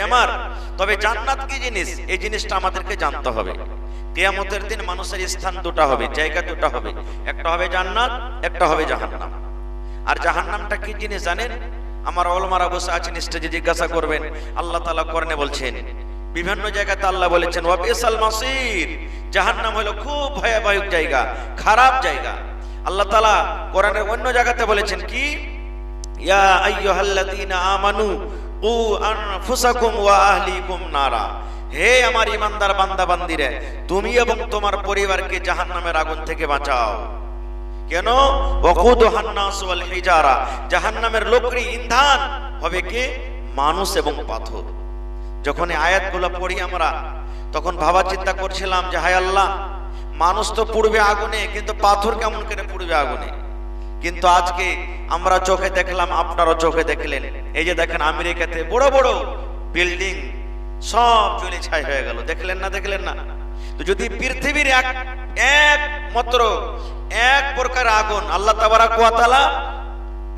আমার। তবে জান্নাত কি জিনিস, এই জিনিসটা আমাদেরকে জানতে হবে। কিয়ামতের দিন মানুষের স্থান দুটো হবে, জায়গা দুটো হবে, একটা হবে জান্নাত, একটা হবে জাহান্নাম। আর জাহান্নামটা কি জিনিস জানেন? আমার ওলামারা বসে আছেন স্টেজে, জিজ্ঞাসা করবেন। আল্লাহ তাআলা কোরআনে বলছেন, বিভিন্ন জায়গাতে আল্লাহ বলেছেন ওয়া বিসাল মাসির, জাহান্নাম হলো খুব ভয়াবহ জায়গা, খারাপ জায়গা। আল্লাহ তাআলা কোরআনের অন্য জায়গাতে বলেছেন কি, ইয়া আইয়ুহাল্লাযীনা আমানু কু আনফুসাকুম ওয়া আহলিকুম নারা, হে আমার ঈমানদার বান্দা বান্দিরা, তুমি এবং তোমার পরিবারকে জাহান্নামের আগুন থেকে বাঁচাও। কেন? ওয়াকুদুহান নাস ওয়াল হিজারা, জাহান্নামের লোকরি ইন্ধন হবে কি? মানুষ এবং পাথর। যখন এই আয়াতগুলো পড়ি আমরা, তখন ভাবা চিন্তা করছিলাম যে হায় আল্লাহ, মানুষ তো পুড়বে আগুনে, কিন্তু পাথর কেমন করে পুড়বে আগুনে? কিন্তু আজকে আমরা চোখে দেখলাম, আপনারা চোখে দেখলেন, এই যে দেখেন আমেরিকাতে বড় বড় বিল্ডিং সব জ্বলে ছাই হয়ে গেল, দেখলেন না? দেখলেন না? তো যদি পৃথিবীর একমাত্র এক প্রকার আগুন আল্লাহ তাবারাক ওয়া তাআলা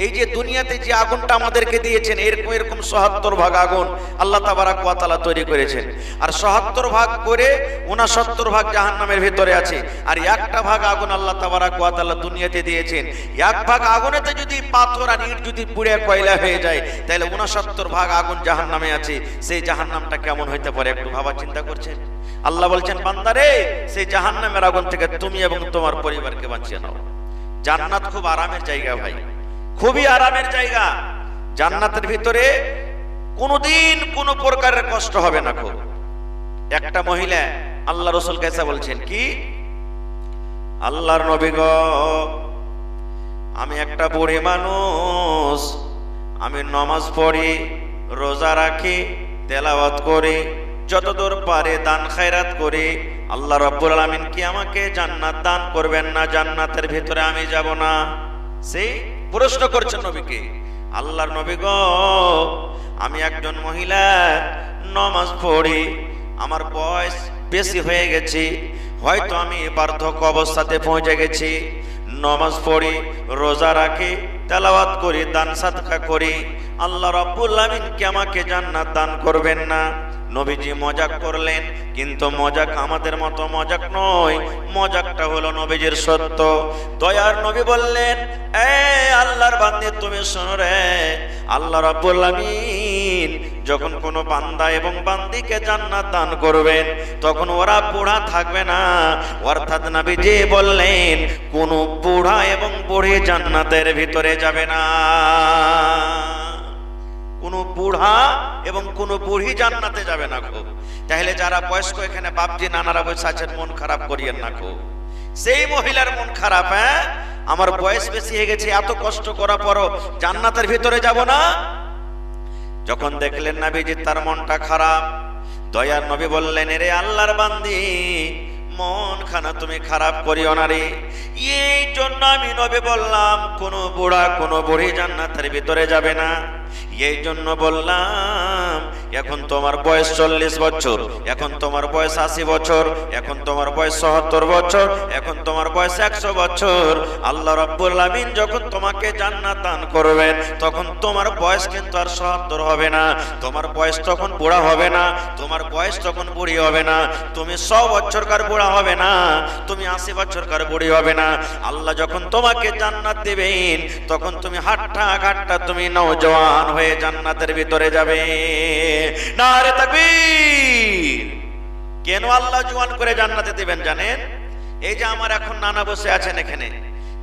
এই যে দুনিয়াতে যে আগুনটা আমাদেরকে দিয়েছেন, এরকম ৭৭ ভাগ আগুন আল্লাহ তাবারাক ওয়া তাআলা তৈরি করেছেন। আর ৭৭ ভাগ করে ৬৯ ভাগ জাহান্নামের ভিতরে আছে, আর একটা ভাগ আগুন আল্লাহ তাবারাক ওয়া তাআলা দুনিয়াতে দিয়েছেন। এক ভাগ আগুনেতে যদি পাথর আর ইট যদি পুড়ে কয়লা হয়ে যায়, তাহলে ৬৯ ভাগ আগুন জাহান্নামে আছে। সেই জাহান্নামটা কেমন হইতে পারে? একটু ভাবা চিন্তা করছেন? আল্লাহ বলছেন, বান্দারে, সেই জাহান্নামের আগুন থেকে তুমি এবং তোমার পরিবারকে বাঁচিয়ে নাও। জান্নাত খুব আরামের জায়গা ভাই, খুবই আরামের জায়গা। জান্নাতের ভিতরে কোনোদিন কোনো প্রকারের কষ্ট হবে না। খুব একটা মহিলা আল্লাহ রাসূল কাছে বলছেন কি, আল্লাহর নবী গো, আমি একটা বুড়ি মানুষ, আমি নামাজ পড়ি, রোজা রাখি, তেলাওয়াত করি, যতদূর পারে দান খায়রাত করি, আল্লাহ রাব্বুল আলামিন কি আমাকে জান্নাত দান করবেন না? জান্নাতের ভিতরে আমি যাব না? সেই প্রশ্ন করছেন নবীকে। আল্লাহর নবী গো, আমি একজন মহিলা, নামাজ পড়ি, আমার বয়স বেশি হয়ে গেছে, হয়তো আমি বার্ধক্য অবস্থাতে পৌঁছে গেছি, নামাজ পড়ি, রোজা রাখি, তেলাওয়াত করি, দান সাদকা করি, আল্লাহ রাব্বুল আলামিন কি আমাকে জান্নাত দান করবেন না? নবীজি মজাক করলেন, কিন্তু মজাক আমাদের মতো মজাক নয়, মজাকটা হলো নবীজির সত্য। দয়ার নবী বললেন, এ আল্লাহর বান্দী, তুমি শোনো রে, আল্লাহ রাব্বুল আলামিন যখন কোনো বান্দা এবং বান্দীকে জান্নাত দান করবেন, তখন ওরা বুড়া থাকবে না। অর্থাৎ নবীজি বললেন, কোনো বুড়া এবং বুড়ি জান্নাতের ভিতরে যাবে না। কোন বুড়া এবং কোন বুড়ি জান্নাতে যাবে না। খুব তাহলে যারা বয়স্ক এখানে বাপজি নানারা বসে আছেন, মন খারাপ করিয়েন না। খুব সেই মহিলার মন খারাপ, হ্যাঁ, আমার বয়স বেশি হয়ে গেছে, এত কষ্ট করার পরও জান্নাতের ভিতরে যাব না। যখন দেখলেন নবীজি তার মনটা খারাপ, দয়ার নবী বললেন, রে আল্লাহর বান্দি, মন খানা তুমি খারাপ করিও না রে। এই জন্য আমি নবী বললাম, কোন বুড়া কোন বুড়ি জান্নাতের ভিতরে যাবে না। এই জন্য বললাম, এখন তোমার বয়স 40 বছর, এখন তোমার বয়স 80 বছর, এখন তোমার বয়স 70 বছর, এখন তোমার বয়স 100 বছর, আল্লাহ রাব্বুল আলামিন যখন তোমাকে জান্নাত দান করবেন, তখন তোমার বয়স কিন্তু আর 70 হবে না, তোমার বয়স তখন বুড়া হবে না, তোমার বয়স তখন বুড়ি হবে না, তুমি 100 বছরকার বুড়া হবে না, তুমি 80 বছরকার বুড়ি হবে না। আল্লাহ যখন তোমাকে জান্নাত দিবেন, তখন তুমি হাঁটটা ঘাটটা তুমি নওজওয়ান হয়ে জান্নাতের ভিতরে যাবে। নারে তাকবীর! কেন আল্লাহ জওয়ান করে জান্নাতে দিবেন জানেন? এই যে আমার এখন নানা বসে আছেন এখানে,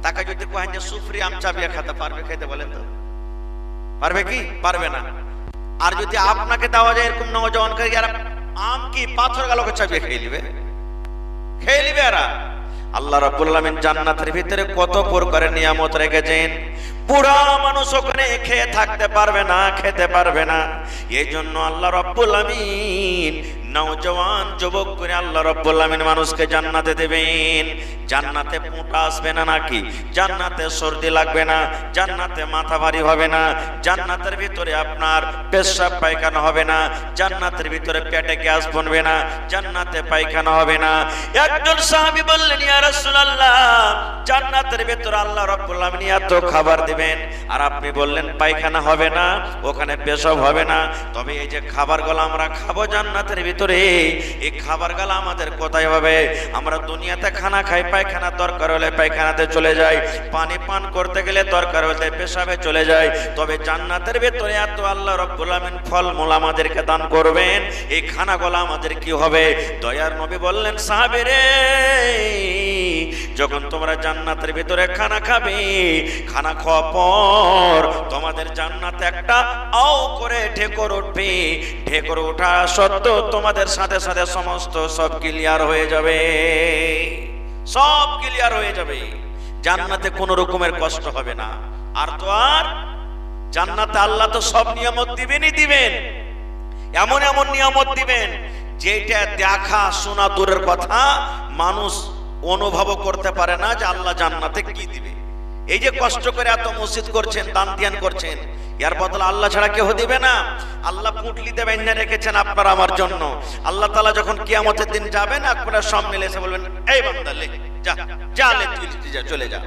তাকে যদি কহেন যে সুফরি আম চাবিয়ে খেতে পারবে, খেতে বলেন তো পারবে কি? পারবে না। আর যদি আপনাকে দেওয়া যায় এরকম নওজওয়ান করে, যারা আম কি পাথর গালকে চাবিয়ে খেয়ে নিবে, খেয়ে নিবে এরা। আল্লাহ রাব্বুল আলামিন জান্নাতের ভিতরে কত প্রকারের নিয়ামত রেখেছেন, বুড়া মানুষ ওখানে খেয়ে থাকতে পারবে না, খেতে পারবে না। এই জন্য আল্লাহ রাব্বুল আলামিন নওজওয়ান যুবক করে আল্লাহ রাব্বুল আমিন মানুষকে জান্নাতে দেবেন। জান্নাতে পোঁটা আসবে না নাকি? জান্নাতে সর্দি লাগবে না, জান্নাতে মাথা ভারী হবে না, জান্নাতের ভিতরে আপনার পেশাব পায়খানা হবে না, জান্নাতের ভিতরে পেটে গ্যাস বনবে না, জান্নাতে পায়খানা হবে না। একজন সাহাবী বললেন, ইয়া রাসূলুল্লাহ, জান্নাতের ভিতরে আল্লাহ রাব্বুল আমিন এত খাবার দিবেন, আর আপনি বললেন পায়খানা হবে না, ওখানে পেশাব হবে না। তবে এই যে খাবারগুলো আমরা খাবো জান্নাতের ভিতরে, এই খাবারগুলো আমাদের কোথায় হবে? আমরা দুনিয়াতে খানা খাই, পায়খানা দরকার হলে পায়খানাতে চলে যাই, পানি পান করতে গেলে দরকার হলে পেশাবে চলে যায়। তবে জান্নাতের ভিতরে এত আল্লাহ রাব্বুল আমিন ফলমূল আমাদেরকে দান করবেন, এই খানাগুলো আমাদের কি হবে? দয়ার নবী বললেন, সাহাবীরে, যখন তোমরা জান্নাতের ভিতরে খানা খাবে, খানা খাওয়ার পর তোমাদের জান্নাতে একটা আও করে ঢেকর উঠবে। ঢেকর ওঠা সত্ত্বেও তোমাদের সাথে সাথে সমস্ত সব ক্লিয়ার হয়ে যাবে, সব ক্লিয়ার হয়ে যাবে। জান্নাতে কোনো রকমের কষ্ট হবে না। আর তো আর জান্নাতে আল্লাহ তো সব নিয়ামত দিবেনই দিবেন, এমন এমন নিয়ামত দিবেন যেটা দেখা শোনা দূরের কথা, মানুষ অনুভব করতে পারে না যে আল্লাহ জান্নাতে কি দিবে। এই যে কষ্ট করে এত মসজিদ করছেন, দান ধ্যান করছেন, এর বদলে আল্লাহ ছাড়া কেউ দিবে না। আল্লাহ পুঁটলিতে বাইন্ধা রেখেছেন আপনার আমার জন্য। আল্লাহ তাআলা যখন কিয়ামতের দিন যাবেন, আপনার সামনে এসে বলবেন, এই বান্দা লে যা, যা লে তুই যা, চলে যা।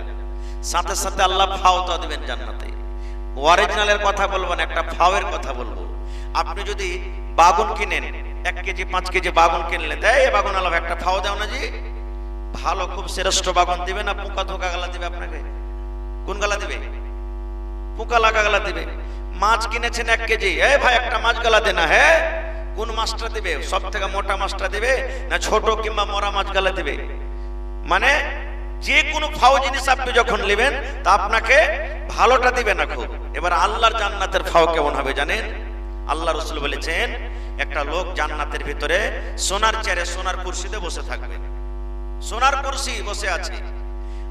সাথে সাথে আল্লাহ ফাওতা দিবেন জান্নাতে। অরিজিনালের কথা বলবো না, একটা ফাওয়ের কথা বলবো। আপনি যদি বাগুন কিনেন, 1 কেজি 5 কেজি বাগুন কিনলেন, এই বাগুন আল্লাহ একটা ফাও দাও না জি, ভালো খুব শ্রেষ্ঠ বাগুন দিবে না পোকা ধোকা গালা দিবে আপনাকে? কোন গালা দিবে? পোকা লাগা গালা দিবে। মাছ কিনেছেন 1 কেজি, এই ভাই একটা মাছ গালা দে না, হ্যাঁ, কোন মাছটা দিবে? সব থেকে মোটা মাছটা দিবে না ছোট কিংবা মরা মাছ গালা দিবে? মানে যে কোনো ফাও জিনিস আপনি যখন নেবেন তা আপনাকে ভালোটা দিবে না খুব। এবার আল্লাহর জান্নাতের ফাও কেমন হবে জানেন? আল্লাহ রাসূল বলেছেন, একটা লোক জান্নাতের ভিতরে সোনার চেয়ারে সোনার কুরসিতে বসে থাকবে, সোনার কুরসি বসে আছে,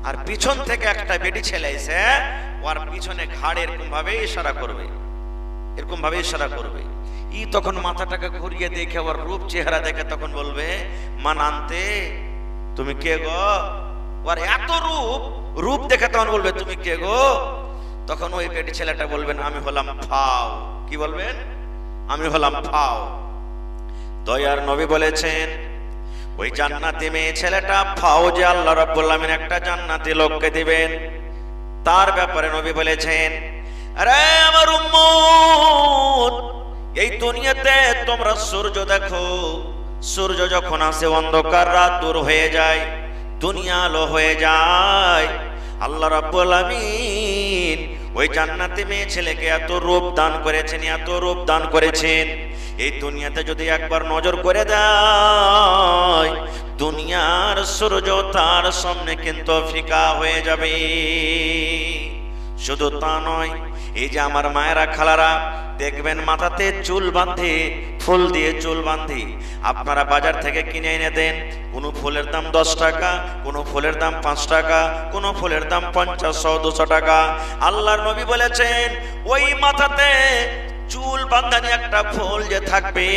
আর পিছন থেকে একটা বেটি ছেলে এসে ওর পিছনে ঘাড়ে এরকম ভাবে ইশারা করবে, এরকম ভাবে ইশারা করবে। ই তখন মাথাটাকে ঘুরিয়ে দেখে ওর রূপ চেহারা দেখে তখন বলবে, মান আনতে, তুমি কে গো? ওর এত রূপ দেখে তখন বলবে, তুমি কে গো? তখন ওই বেটি ছেলেটা বলবেন, আমি হলাম ফাও। কি বলবেন? আমি হলাম ফাও। দয়ার নবী বলেছেন, ওই জান্নাতি মেয়ে ছেলেটা ফাও যে আল্লাহ রাব্বুল আমিন একটা জান্নাতি লোককে দিবেন, তার ব্যাপারে নবী বলেছেন, আরে আমার উম্মত, এই দুনিয়াতে তোমরা সূর্য দেখো, সূর্য যখন আসে অন্ধকার রাত দূর হয়ে যায়, দুনিয়া আলো হয়ে যায়। আল্লাহ রাব্বুল আমিন ওই জান্নাতি মেয়ে ছেলেকে এত রূপ দান করেছেন, এত রূপ দান করেছেন, এই দুনিয়াতে যদি একবার নজর করে দেয়, দুনিয়ার সূর্য তার সামনে কিন্তু ফিকা হয়ে যাবে। শুধু তা নয়, এই যে আমার মায়েরা খালারা দেখবেন মাথাতে চুল বাঁধে, ফুল দিয়ে চুল বাঁধে, আপনারা বাজার থেকে কিনে এনে দেন, কোন ফুলের দাম 10 টাকা, কোন ফুলের দাম 5 টাকা, কোন ফুলের দাম 50, 100, 200 টাকা। আল্লাহর নবী বলেছেন, ওই মাথাতে চুল বাঁধানি একটা ফুল যে থাকবে,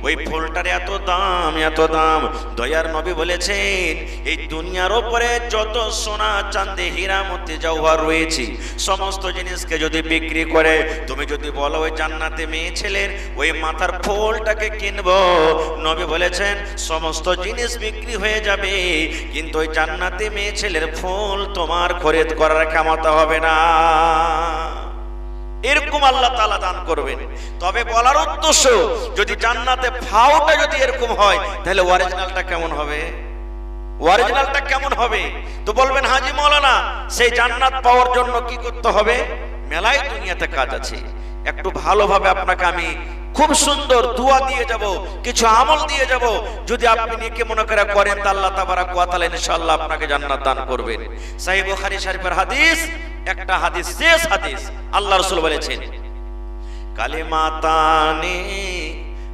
ওই ফুলটার এত দাম, এত দাম। দয়ার নবী বলেছেন, এই দুনিয়ার উপরে যত সোনা চাঁদি হীরা মতি জওহর রয়েছে, সমস্ত জিনিসকে যদি বিক্রি করে তুমি যদি বলো ওই জান্নাতে মেয়ে ছেলের ওই মাথার ফুলটাকে কিনবো, নবী বলেছেন সমস্ত জিনিস বিক্রি হয়ে যাবে, কিন্তু ওই জান্নাতে মেয়ে ছেলের ফুল তোমার খরিদ করার ক্ষমতা হবে না। এরকম আল্লাহ তাআলা দান করবেন। তবে বলার উদ্দেশ্য, যদি জান্নাতে ফাওটা যদি এরকম হয়, তাহলে অরিজিনালটা কেমন হবে? অরিজিনালটা কেমন হবে? তো বলবেন, হাজী মাওলানা, সেই জান্নাত পাওয়ার জন্য কি করতে হবে? মেলায় দুনিয়াতে কাজ আছে, একটু ভালোভাবে আপনাকে আমি খুব সুন্দর দোয়া দিয়ে যাব, কিছু আমল দিয়ে যাব। যদি আপনি নেকি মনে করে করেন, তা আল্লাহ তাবারাক ওয়া তাআলা ইনশাআল্লাহ আপনাকে জান্নাত দান করবেন। সহিহ বুখারী শরীফের হাদিস, একটা হাদিস, শেষ হাদিস, আল্লাহ রাসূল বলেছেন, কালিমাতানি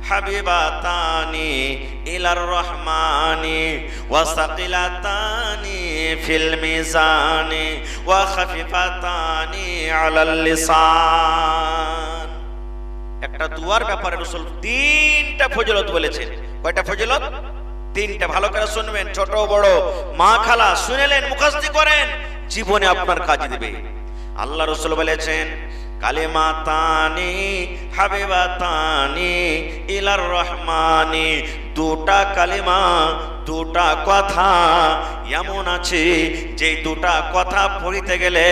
হাবিবাতানি ইলার রহমানি ওয়া সাকিলাতানি ফিল মিজানি ওয়া খাফিফাতানি আলাল লিসান। একটা দুয়ার ব্যাপারে রাসূল তিনটা ফজিলত বলেছেন। কয়টা ফজিলত? তিনটা। ভালো করে শুনবেন, ছোট বড় মা খালা শুনেলেন, মুখস্থ করেন, জীবনে আপনার কাজে দিবে। আল্লাহ রাসূল বলেছেন কালিমাতানি হাবিবাতানি ইলার রহমানি, দুটা কালিমা, দুটা কথা এমন আছে যে দুটা কথা পড়িতে গেলে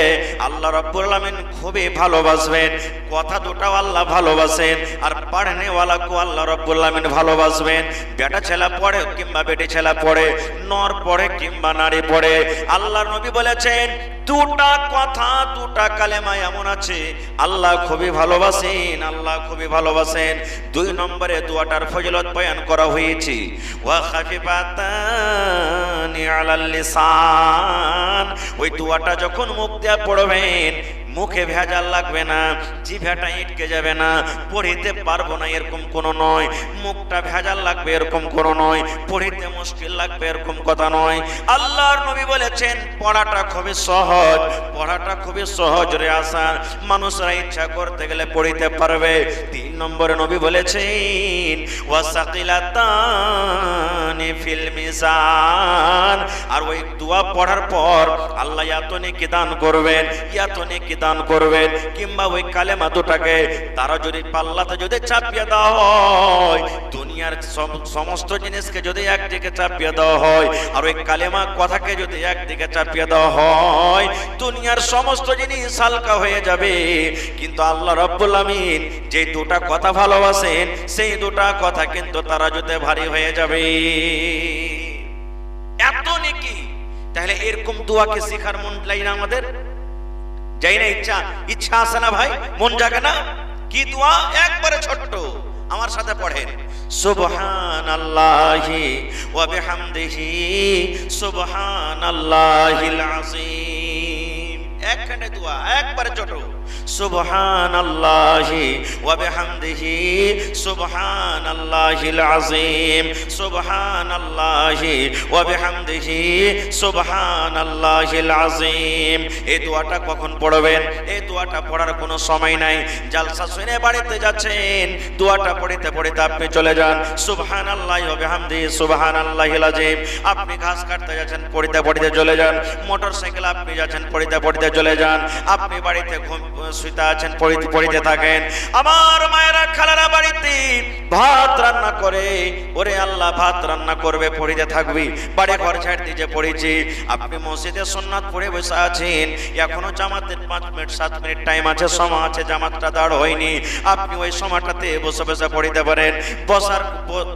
আল্লাহ রাব্বুল আলামিন খুবই ভালোবাসবেন। কথা দুটাও আল্লাহ ভালোবাসেন, আর পড়নে ওয়ালাকে আল্লাহ রাব্বুল আলামিন ভালোবাসবেন। বেটা ছেলে পড়ে কিংবা বেটি ছেলে পড়ে, নর পড়ে কিংবা নারী পড়ে, আল্লাহর নবী বলেছেন দুটা কথা, দুটা কালেমা এমন আছে আল্লাহ খুবই ভালোবাসেন, আল্লাহ খুবই ভালোবাসেন। 2 নম্বরে দোয়াটার ফজিলত বয়ান করা হয়েছে, ওয়া খাফিফাতানি আলাল লিসান। ওই দোয়াটা যখন মুখ দিয়ে পড়বেন, মুখে ভেজাল লাগবে না, জিভেটা ইটকে যাবে না, পড়িতে পারবো না এরকম কোনো নয়। মুখটা ভেজাল লাগবে এরকম কোনো নয়, পড়িতে মুশকিল লাগবে এরকম কথা নয়। আল্লাহর নবী বলেছেন পড়াটা খুবই সহজ, পড়াটা খুবই সহজ রে আসান, মানুষরা ইচ্ছা করতে গেলে পড়িতে পারবে। 3 নম্বরে নবী বলেছেন ওয়াসাকিলাতানি ফিল মিজান। আর ওই দোয়া পড়ার পর আল্লাহ এত নেকি দান করবেন, এত নেকি দান করবেন। কিংবা ওই কালেমা দুটাকে তারা যদি পাল্লাতে যদি চাপিয়ে দেওয়া হয়, দুনিয়ার সমস্ত জিনিসকে যদি একদিকে চাপিয়ে দেওয়া হয়, আর ওই কালেমা কথাকে যদি একদিকে চাপিয়ে দেওয়া হয়, দুনিয়ার সমস্ত জিনিস হালকা হয়ে যাবে। কিন্তু আল্লাহ রাব্বুল আমিন যে দুটা কথা ভালোবাসেন, সেই দুটা কথা কিন্তু তারা যদি ভারী হয়ে যাবে। এত নেকি। তাহলে এরকম দোয়াকে শেখার মন চাই না আমাদের? যাই না? ইচ্ছা আসে না ভাই? মন জাগে না? কি দোয়া? একবারে ছোট্ট, আমার সাথে পড়েন, সুবহানাল্লাহি ওয়া বিহামদিহি সুবহানাল্লাহিল আযীম। একখানে দোয়া, একবারে ছোট, সুবহানাল্লাহি ওয়া বিহামদিহি সুবহানাল্লাহিল আযীম, সুবহানাল্লাহি ওয়া বিহামদিহি সুবহানাল্লাহিল আযীম। এই দোয়াটা কখন পড়বেন? এই দোয়াটা পড়ার কোনো সময় নাই। জালসা শুনে বাড়িতে যাচ্ছেন, দোয়াটা পড়িতে পড়িতে আপনি চলে যান সুবহানাল্লাহি ওয়া বিহামদিহি সুবহানাল্লাহিল আযীম। আপনি ঘাস কাটতে যাচ্ছেন, পড়িতে পড়িতে চলে যান। মোটরসাইকেল আপনি যাচ্ছেন, পড়িতে পড়িতে চলে যান। আপনি বাড়িতে শুইতে আছেন, পড়িতে পড়িতে থাকেন। আমার মায়েরা খালারা বাড়িতে ভাত রান্না করে, ওরে আল্লাহ ভাত রান্না করবে, পড়িতে থাকবি। বাড়ি ঘর ছাড় দিয়ে পড়েছি। আপনি মসজিদে সুন্নাত পড়ে বসে আছেন, এখনো জামাতের 5 মিনিট 7 মিনিট টাইম আছে, সময় আছে, জামাতটা দাঁড় হয়নি। আপনি ওই সময়টাতে বসে বসে পড়িতে পারেন।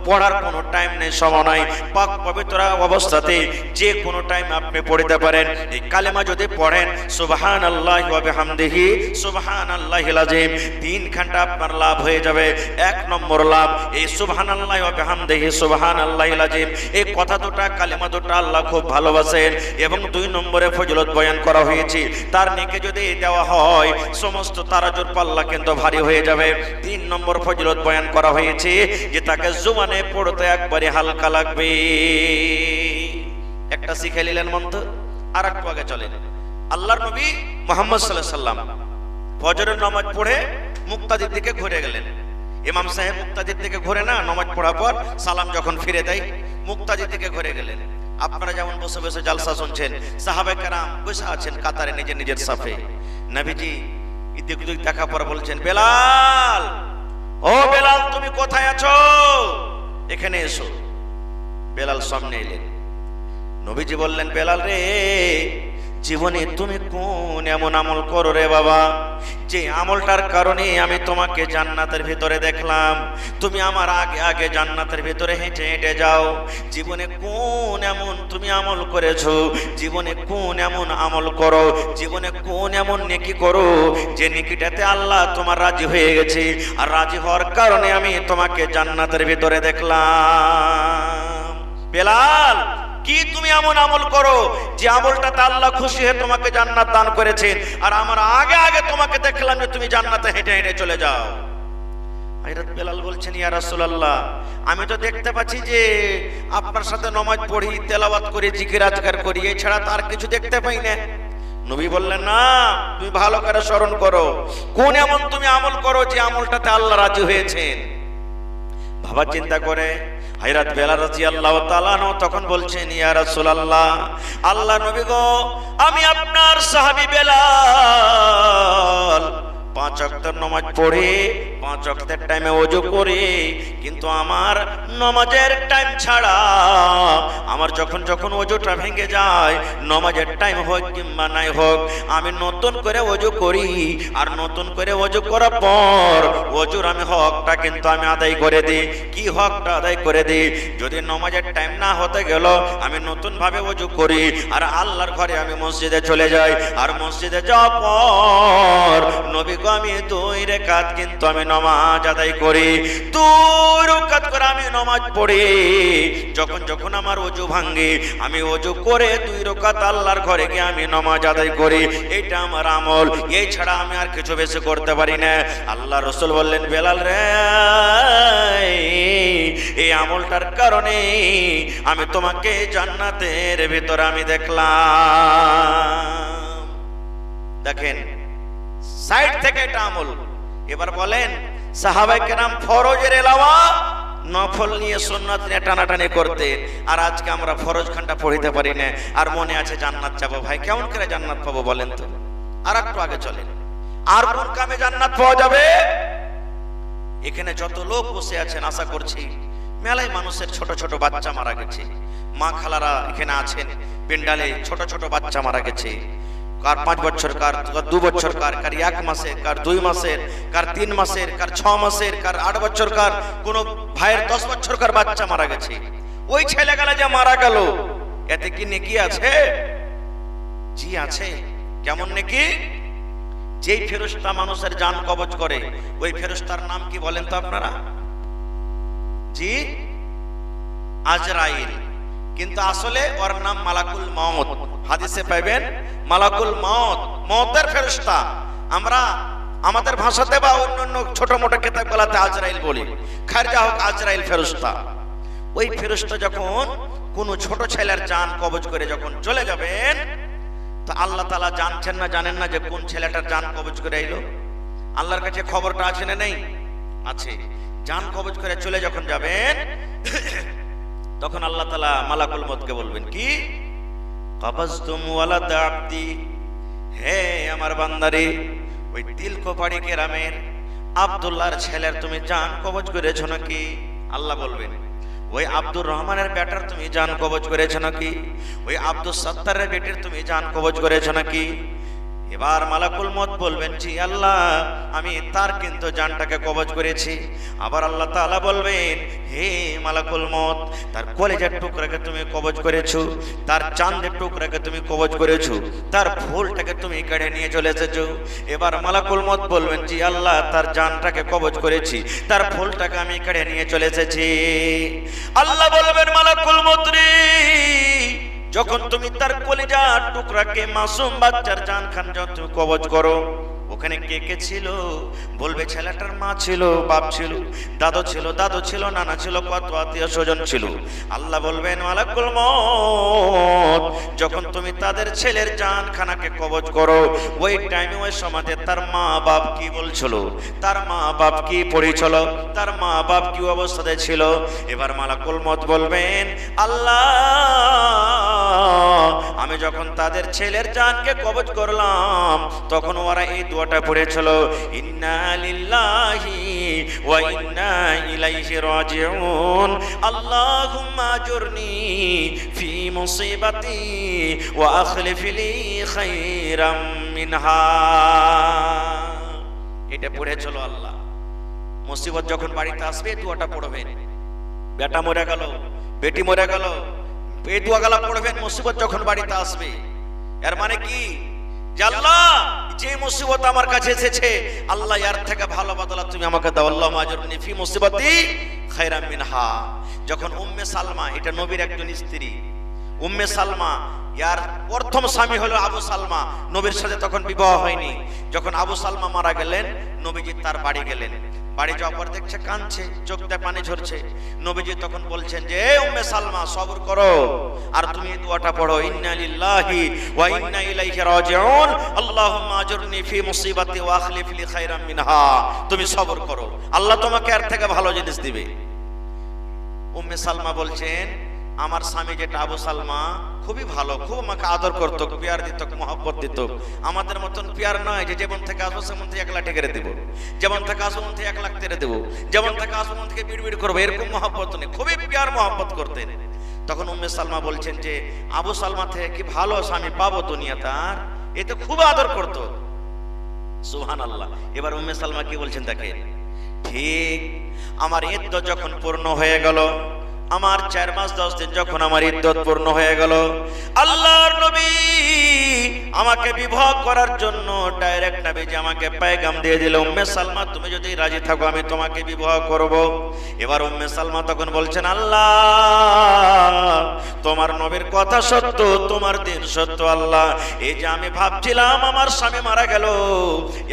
পড়ার কোনো টাইম নেই, সময় নাই। পাক পবিত্র অবস্থাতে যে কোনো টাইম আপনি পড়িতে পারেন। এই কালেমা যদি পড়েন সুবহানাল্লাহি ওয়া বিহামদিহি সুবহানাল্লাহিল আযীম, 3 ঘন্টা আপনার লাভ হয়ে যাবে। 1 নম্বর লাভ, এই সুবহানাল্লাহি ওয়া বিহামদিহি সুবহানাল্লাহিল আযীম, এই কথা দুটা, কালেমা দুটা আল্লাহ খুব ভালোবাসেন। এবং 2 নম্বরে ফজিলত বয়ান করা হয়েছে, তার নেকি যদি দেওয়া হয় সমস্ত তারাজুর পাল্লা কিন্তু ভারী হয়ে যাবে। 3 নম্বর ফজিলত বয়ান করা হয়েছে যে তাকে জুবানে পড়তে একবারে হালকা লাগবে। একটা শিখে নিলেন মন্ত্র। আর একটু আগে চলেন, আল্লাহর নবী মুহাম্মদ সাল্লাল্লাহু আলাইহি সাল্লাম ফজরের নামাজ পড়ে মুক্তাদির দিকে ঘুরে গেলেন। ইমাম সাহেব মুক্তাদির দিকে ঘুরে না, নামাজ পড়ার পর সালাম যখন ফিরে দেয়, মুক্তাদির দিকে ঘুরে গেলেন। আপনারা যেমন বসে বসে জালসা শুনছেন, সাহাবায়ে কেরাম বসে আছেন কাতারে নিজের নিজের সাফে। নবীজি এদিক ওদিক দেখা পর বলছেন, বেলাল, ও বেলাল তুমি কোথায় আছো? এখানে এসো। বেলাল সামনে এলেন। নবীজি বললেন, বেলাল রে, জীবনে তুমি কোন এমন আমল করো রে বাবা, যে আমলটার কারণে আমি তোমাকে জান্নাতের ভিতরে দেখলাম। তুমি আমার আগে আগে জান্নাতের ভিতরে হেঁটে হেঁটে যাও। জীবনে কোন এমন তুমি আমল করেছো, জীবনে কোন এমন আমল করো, জীবনে কোন এমন নেকি করো যে নেকিটাতে আল্লাহ তোমার রাজি হয়ে গেছে, আর রাজি হওয়ার কারণে আমি তোমাকে জান্নাতের ভিতরে দেখলাম। বেলাল, কি তুমি এমন আমল করো যে আমলটাতে আল্লাহ খুশি হয়ে তোমাকে জান্নাত দান করেছেন, আর আমার আগে আগে তোমাকে দেখলাম যে তুমি জান্নাতে হেঁটে হেঁটে চলে যাও। হযরত বেলাল বলছেন, ইয়া রাসূলুল্লাহ, আমি তো দেখতে পাচ্ছি যে আপনার সাথে নামাজ পড়ি, তেলাওয়াত করি, জিকির আজকার করি, এছাড়া তার কিছু দেখতে পাই না। নবী বললেন না, তুমি ভালো করে স্মরণ করো কোন এমন তুমি আমল করো যে আমলটাতে আল্লাহ রাজি হয়েছেন। বাবা চিন্তা করে হযরত বেলাল রাদিয়াল্লাহু তাআলা তখন বলছেন, ইয়া রাসূলুল্লাহ, আল্লাহ নবী গো, আমি আপনার সাহাবী বেলাল 5 ওয়াক্তের নামাজ পড়ে 5 ওয়াক্তের টাইমে ওযু করে, কিন্তু আমার নামাজের টাইম ছাড়া আমার যখন যখন ওযুটা ভেঙে যায়, নামাজের টাইম হোক কিংবা নাই হোক, আমি নতুন করে ওযু করি, আর নতুন করে ওযু করার পর ওযুর আমি হকটা কিন্তু আমি আদায় করে দিই। কি হকটা আদায় করে দিই? যদি নামাজের টাইম না হতে গেল আমি নতুন ভাবে ওযু করি, আর আল্লাহর ঘরে আমি মসজিদে চলে যাই, আর মসজিদে যাওয়ার পর নবী আমি 2 রাকাত কিন্তু আমি নামাজ আদায় করি, 2 রাকাত করে আমি নামাজ পড়ি। যখন যখন আমার ওযু ভাঙে আমি ওযু করে 2 রাকাত আল্লাহর ঘরে গিয়ে আমি নামাজ আদায় করি। এটা আমার আমল, এই ছাড়া আমি আর কিছু বেশি করতে পারি না। আল্লাহ রাসূল বললেন, বেলাল রে, এই আমলটার কারণে আমি তোমাকে জান্নাতের ভিতরে আমি দেখলাম। দেখেন সাইড থেকে এটা আমল। এবার বলেন সাহাবায়ে কেরাম ফরজের এলাওয়া নফল নিয়ে সুন্নাত নিয়ে টানাটানি করতে, আর আজকে আমরা ফরজ খানটা পড়িতে পারি না, আর মনে আছে জান্নাত যাবো। ভাই কেমন করে জান্নাত পাবো বলেন তো? আর একটু আগে চলেন, আর কোন কামে জান্নাত পাওয়া যাবে? এখানে যত লোক বসে আছেন আশা করছি মেলায় মানুষের ছোট ছোট বাচ্চা মারা গেছে। মা খালারা এখানে আছেন, পেন্ডালে ছোট ছোট বাচ্চা মারা গেছে। কার 5 বছর, কার 2 বছর, কার 1 মাসের, কার 2 মাসের, কার 3 মাসের, কার 6 মাসের, কার 8 বছর, কার কোন ভাইয়ের 10 বছরকার বাচ্চা মারা গেছে। ওই ছেলেগুলা যে মারা গেল, এতে কি নেকি আছে? জি আছে। কেমন নেকি? যেই ফেরেশতা মানুষের জান কবজ করে, ওই ফেরেশতার নাম কি বলেন তো আপনারা? জি, আজরাইল। কিন্তু আসলে ওর নাম মালাকুল মউত। হাদিসে পাবেন মালাকুল মউত, মউতের ফেরেশতা। আমরা আমাদের ভাষাতে বা অন্যান্য ছোট মোটো কিতাবগুলোতে আজরাইল বলি, খারজা হোক আজরাইল ফেরেশতা। ওই ফেরেশতা যখন কোন ছোট ছেলের জান কবজ করে যখন চলে যাবেন, তো আল্লাহ তাআলা জানছেন না, জানেন না যে কোন ছেলেটার জান কবজ করে আইলো? আল্লাহর কাছে খবরটা আছে না নেই? আছে। জান কবজ করে চলে যখন যাবেন, তখন আল্লাহ তাআলা মালাকুল মউতকে বলবেন কি, কাবাজতুম ওয়ালাদ আবদি, হে আমার বান্দারে, ওই তিলকোপাড়ি গ্রামের আব্দুল্লাহর ছেলের তুমি জান কবজ করেছো নাকি? আল্লাহ বলবেন, ওই আব্দুর রহমানের বেটার তুমি জান কবজ করেছো নাকি? ওই আব্দুল সত্তারের বেটির তুমি জান কবজ করেছো নাকি? এবার মালাকুল মউত বলবেন, জি আল্লাহ, আমি তার কিন্তু জানটাকে কবজ করেছি। আবার আল্লাহ তাআলা বলবেন, হে মালাকুল মউত, তার কলিজার টুকরাকে তুমি কবজ করেছো, তার চাঁদের টুকরাকে তুমি কবজ করেছো, তার ফুলটাকে তুমি কেড়ে নিয়ে চলে এসেছো। এবার মালাকুল মউত বলবেন, জি আল্লাহ, তার জানটাকে কবজ করেছি, তার ফুলটাকে আমি কেড়ে নিয়ে চলে এসেছি। আল্লাহ বলবেন, মালাকুল মউত রে, যখন তুমি তার কলিজার টুকরাকে, মাসুম বাচ্চার জান খান যখন কবজ করো, ওখানে কে কে ছিল? বলবে ছেলেটার মা ছিল, বাপ ছিল, দাদু ছিল, নানা ছিল, কত আত্মীয় স্বজন ছিল। আল্লাহ বলবেন, মালাকুল মউত, যখন তুমি তাদের ছেলের জান খানাকে কবজ করো, ওই টাইমে ওই সমাজে তার মা বাপ কি বলছিল, তার মা বাপ কি পড়েছিল, তার মা বাপ কি অবস্থাতে ছিল। এবার মালাকুল মউত বলবেন, আল্লাহ, আমি যখন তাদের ছেলের জানকে কবজ করলাম, তখন ওরা এই দোয়াটা পড়েছিল, ইন্না লিল্লাহি ওয়া ইন্না ইলাইহি রাজিউন, আল্লাহুম্মা আজুরনি ফি মুসিবাতি ওয়া আখলিফ লি খায়রাম মিনহা। এটা পড়েছিল। আল্লাহ মুসিবত যখন বাড়িতে আসবে দোয়াটা পড়বেন। বেটা মরে গেল, বেটি মরে গেল, এই দোয়াগুলো পড়বেন মুসিবত যখন বাড়িতে আসবে। এর মানে কি? যে আল্লাহ, যে মুসিবত আমার কাছে এসেছে, আল্লাহ এর থেকে ভালো বদলা তুমি আমাকে দাও। আল্লাহুম্মা আজুরনি ফি মুসিবাতি খায়রাম মিনহা। যখন উম্মে সালমা, এটা নবীর একজন স্ত্রী, উম্মে সালমা, ইয়ার প্রথম স্বামী হলো আবু সালমা, নবীর সাথে তখন বিবাহ হয়নি। যখন আবু সালমা মারা গেলেন, নবীজি তার বাড়ি গেলেন। বাড়ি যাওয়ার পর দেখছে কাঁদছে, চোখ দিয়ে পানি ঝরছে। নবীজি তখন বলছেন যে এ উম্মে সালমা সবর করো, আর তুমি এই দোয়াটা পড়ো, ইন্না লিল্লাহি ওয়া ইন্না ইলাইহি রাজিউন আল্লাহুম্মা আজরনি ফি মুসিবাতি ওয়া আখলিফ লি খায়রাম মিনহা। তুমি সবর করো, আল্লাহ তোমাকে এর থেকে ভালো জিনিস দিবে। উম্মে সালমা বলছেন আমার স্বামী যেটা আবু সালমা খুবই ভালো, খুব আমাকে আদর করতো, পিয়ার দিত, মহব্বত দিত। আমাদের মতন পিয়ার নয় যে যেমন থেকে আসবো সেমন থেকে 1 লাখ কেড়ে দেবো, যেমন থেকে আসবো মন থেকে 1 লাখ তেড়ে দেবো, যেমন থেকে আসবো মন থেকে বিড়বিড় করবো, এরকম মহব্বত নেই, খুবই পিয়ার মহব্বত করতেন। তখন উম্মে সালমা বলছেন যে আবু সালমা থেকে কি ভালো স্বামী পাবো দুনিয়াতে, আর এ তো খুব আদর করতো। সুবহানাল্লাহ। এবার উম্মে সালমা কি বলছেন দেখেন, ঠিক আমার ইদ্দত যখন পূর্ণ হয়ে গেল, আমার 4 মাস 10 দিন যখন আমার ইদ্দত পূর্ণ হয়ে গেল, আল্লাহর নবী আমাকে বিবাহ করার জন্য ডাইরেক্ট নবীজি আমাকে পয়গাম দিয়ে দিল, উম্মে সালমা তুমি যদি রাজি থাকো আমি তোমাকে বিবাহ করব। এবার উম্মে সালমা তখন বলছেন আল্লাহ তোমার নবীর কথা সত্য, তোমার দিন সত্য আল্লাহ। এই যে আমি ভাবছিলাম আমার স্বামী মারা গেল,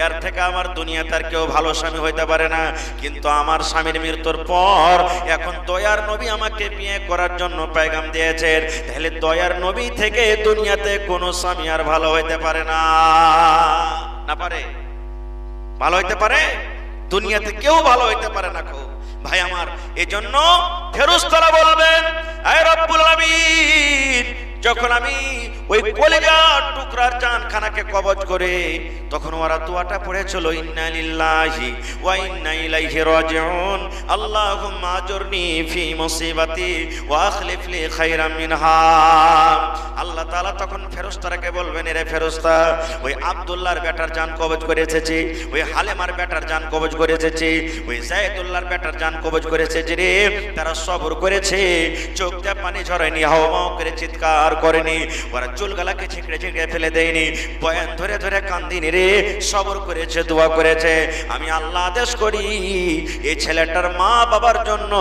এর থেকে আমার দুনিয়াতে আর কেউ ভালো স্বামী হইতে পারে না, কিন্তু আমার স্বামীর মৃত্যুর পর এখন দয়ার নবী আমাকে বিয়ে করার জন্য পয়গাম দিয়েছেন। তাহলে দয়ার নবী থেকে দুনিয়াতে কোনো স্বামী আর ভালো হইতে পারে না, না পারে? ভালো হইতে পারে? দুনিয়াতে কেউ ভালো হইতে পারে না। খুব ভাই আমার, এজন্য ফেরেশতারা বলবেন হে রব্বুল আলামিন, যখন আমি ওই কলিজার টুকরার জানখানাকে কবজ করে তখন ওরা দোয়াটা পড়েছিল ইন্না লিল্লাহি ওয়া ইন্না ইলাইহি রাজিউন আল্লাহুম্মা আজরনি ফি মুসিবাতি ওয়া আখলিফ লি খায়রাম মিনহা। আল্লাহ তাআলা তখন ফেরেশতাকে বলবেন এরে ফেরেশতা, ওই আব্দুল্লাহর বেটার জান কবজ করে এসেছি, ওই হালেমার বেটার জান কবজ করে এসেছি, ওই যায়েদুল্লাহর বেটার জান কবজ করে এসেছি রে। তারা সবর করেছে, চোখ দিয়ে পানি ঝরায়নি, হাওমাও করে চিৎকার করেনি, ওরা চুলগালাকে ছিঁকড়ে ছিঁকড়ে ফেলে দেয়নি, বয়ান ধরে ধরে কান্দিনি রে, সবর করেছে, দোয়া করেছে। আমি আল্লাহ আদেশ করি এই ছেলেটার মা বাবার জন্য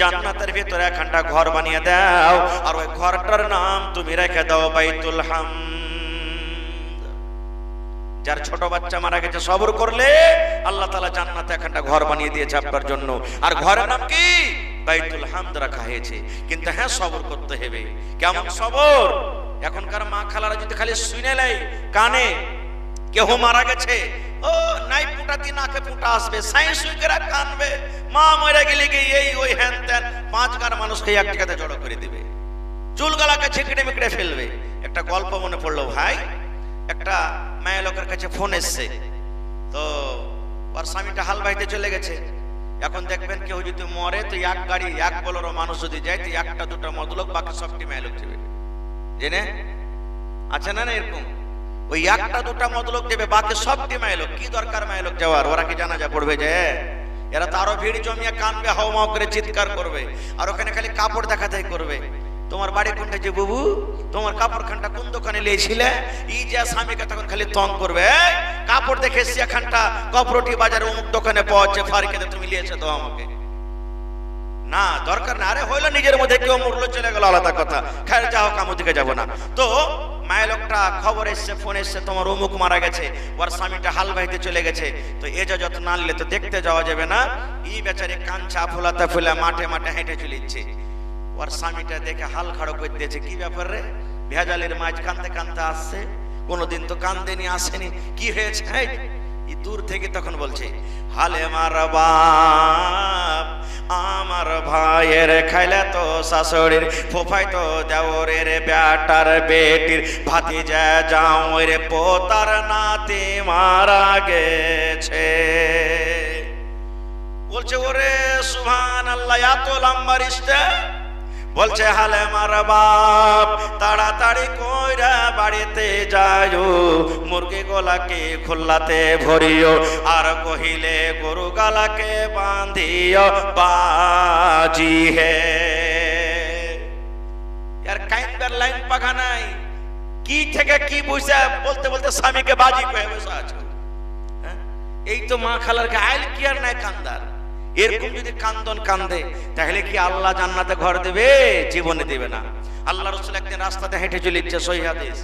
জান্নাতের ভিতরে একখানটা ঘর বানিয়ে দাও, আর ওই ঘরটার নাম তুমি রেখে দাও বাইতুল হামদ। যার ছোট বাচ্চা মারা গেছে সবর করলে আল্লাহ তাআলা জান্নাতে একখানটা ঘর বানিয়ে দিয়েছে আপনার জন্য, আর ঘরের নাম কি? বাইতুল হামদ রাখা হয়েছে। কিন্তু হ্যাঁ সবর করতে হবে। কেমন সবর? এখনকার মা খালারা যদি খালি শুনে লাই কানে কেহ মারা গেছে, ও নাই পুটাতি নাকে পুটা আসবে, সাই সুই করে কানবে, মা মরে গেলে কি এই ওই হ্যান ত্যান, 5 গার মানুষকে এক জায়গাতে জড়ো করে দিবে, চুলগালাকে ছিঁকড়ে মিকড়ে ফেলবে। একটা গল্প মনে পড়লো ভাই, একটা মেয়ে লোকের কাছে ফোন এসছে, তো ওর স্বামীটা হাল বাইতে চলে গেছে। এখন দেখবেন কেউ যদি মরে তো এক গাড়ি 1 বলেরও মানুষ যদি যায় তো 1টা 2টা মদলোক, বাকি সবটি মেয়েলোক যাবে, জেনে আছে না? এরকম ওই 1টা 2টা মদলোক যাবে, বাকি সবটি মেয়েলোক। কি দরকার মেয়েলোক যাওয়ার? ওরা কি জানাজা পড়বে? যে এরা তো আরো ভিড় জমিয়ে কানবে, হাওমাও করে চিৎকার করবে, আর ওখানে খালি কাপড় দেখাতেই করবে। তোমার বাড়ি কোনটা যে বাবু, তোমার কাপড় খানটা কোন দোকানে লিয়েছিলে? ই যে স্বামীকে তখন খালি তং করবে, কাপড় দেখে এসছি এখানটা কপরটি বাজারে অমুক দোকানে পাওয়া যাচ্ছে, ফারিকে তুমি লিয়েছে তো আমাকে না, দরকার না। আরে হইলো নিজের মধ্যে কেউ মরলো চলে গেল আলাদা কথা, খায় যা হোক আমি দিকে যাবো না। তো মায়ের লোকটা খবর এসছে, ফোন এসছে তোমার অমুক মারা গেছে, ওর স্বামীটা হাল বাইতে চলে গেছে, তো এ যত না নিলে তো দেখতে যাওয়া যাবে না। ই বেচারে কাঞ্চা ফুলাতে ফুলে মাঠে মাঠে হেঁটে চলেছে। ওর স্বামীটা দেখে হাল খাড়ো করে দিয়েছে, কি ব্যাপার রে, ভেজালের মাছ কানতে কানতে আসছে, কোনোদিন তো কান্দেনি, আসেনি, কি হয়েছে? দূর থেকে তখন বলছে হালে মার বাপ, আমার ভাইয়ের খাইলে তো শাশুড়ির, ফোফাই তো দেওরের বেটার বেটির, ভাতিজা জাওয়ের পোতার নাতি মারা গেছে। বলছে ওরে সুবহানাল্লাহ, এত লম্বা রিশতা। বলছে হালে মার বাপ, তাড়াতাড়ি কইরা বাড়িতে যাইও, মুরগি গোলাকে খুল্লাতে ভরিও, আর কহিলে গরু গালাকে বাঁধিও, বাজি হে। আর কাইনবার লাইন পাখা নাই, কি থেকে কি বুঝা বলতে বলতে স্বামীকে বাজি কয়ে বসে আছো। এই তো মা খালার আইল কি আর নাই কান্দার। এরকম যদি কান্দন কান্দে তাহলে কি আল্লাহ জান্নাতে ঘর দেবে? জীবনে দেবে না। আল্লাহ রাসূল একদিন রাস্তাতে হেঁটে চলেছে, সহিহ হাদিস,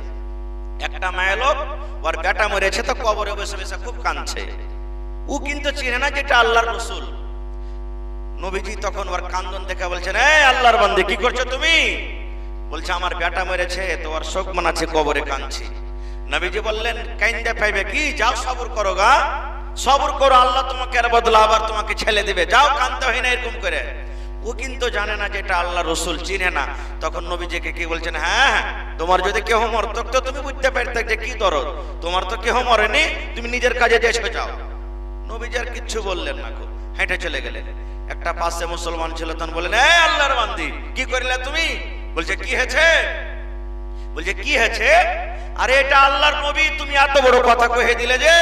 একটা মেয়ে লোক ওর বেটা মরেছে তো কবরে বসে বসে খুব কাঁদছে। ও কিন্তু চিনে না যেটা আল্লাহর রাসূল। নবীজি তখন ওর কান্দন দেখে বলছেন, এই আল্লাহর বান্দী, কি করছো তুমি? বলছে, আমার বেটা মেরেছে তো ওর শোক মানাচ্ছে, কবরে কাঁদছি। নবীজি বললেন, কাইন্দে পাইবে কি, যাও সবর করো গা, সবর করো, আল্লাহ তোমাকে এর বদলা আবার তোমাকে ছেলে দিবে, যাও, কাঁদতে হয় না এরকম করে। ও কিন্তু জানে না যে এটা আল্লাহ রসুল, চিনে না। তখন নবীজিকে কি বলছেন, হ্যাঁ, তোমার যদি কেহ মরত তো তুমি বুঝতে পারতে যে কি দরদ, তোমার তো কেহ মরেনি, তুমি নিজের কাজে যেছো, যাও। নবীজি আর কিচ্ছু বললেন না, হেঁটে চলে গেলেন। একটা পাশে মুসলমান ছিল, তখন বললেন, এই আল্লাহর বান্দী, কি করলে তুমি? বলছে, কি হয়েছে? বলছে, কি হয়েছে? আরে এটা আল্লাহর নবী, তুমি এত বড় কথা কহে দিলে যে।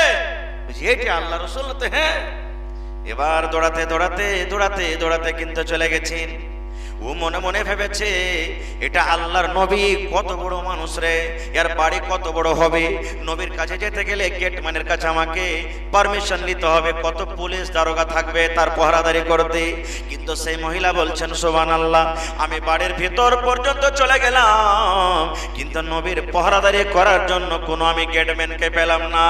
এটা আল্লাহ রসুল তো। হ্যাঁ। এবার দৌড়াতে দৌড়াতে দৌড়াতে দৌড়াতে কিন্তু চলে গেছেন। ও মনে মনে ভেবেছে, এটা আল্লাহর নবী, কত বড় মানুষ রে, এর বাড়ি কত বড় হবে। নবীর কাছে যেতে গেলে গেটম্যানের কাছে আমাকে পারমিশন নিতে হবে, কত পুলিশ দারোগা থাকবে তার পহরাদারি করতে। কিন্তু সেই মহিলা বলছেন, সুবহানাল্লাহ, আমি বাড়ির ভিতর পর্যন্ত চলে গেলাম, কিন্তু নবীর পহরাদারি করার জন্য কোনো আমি গেটম্যানকে পেলাম না।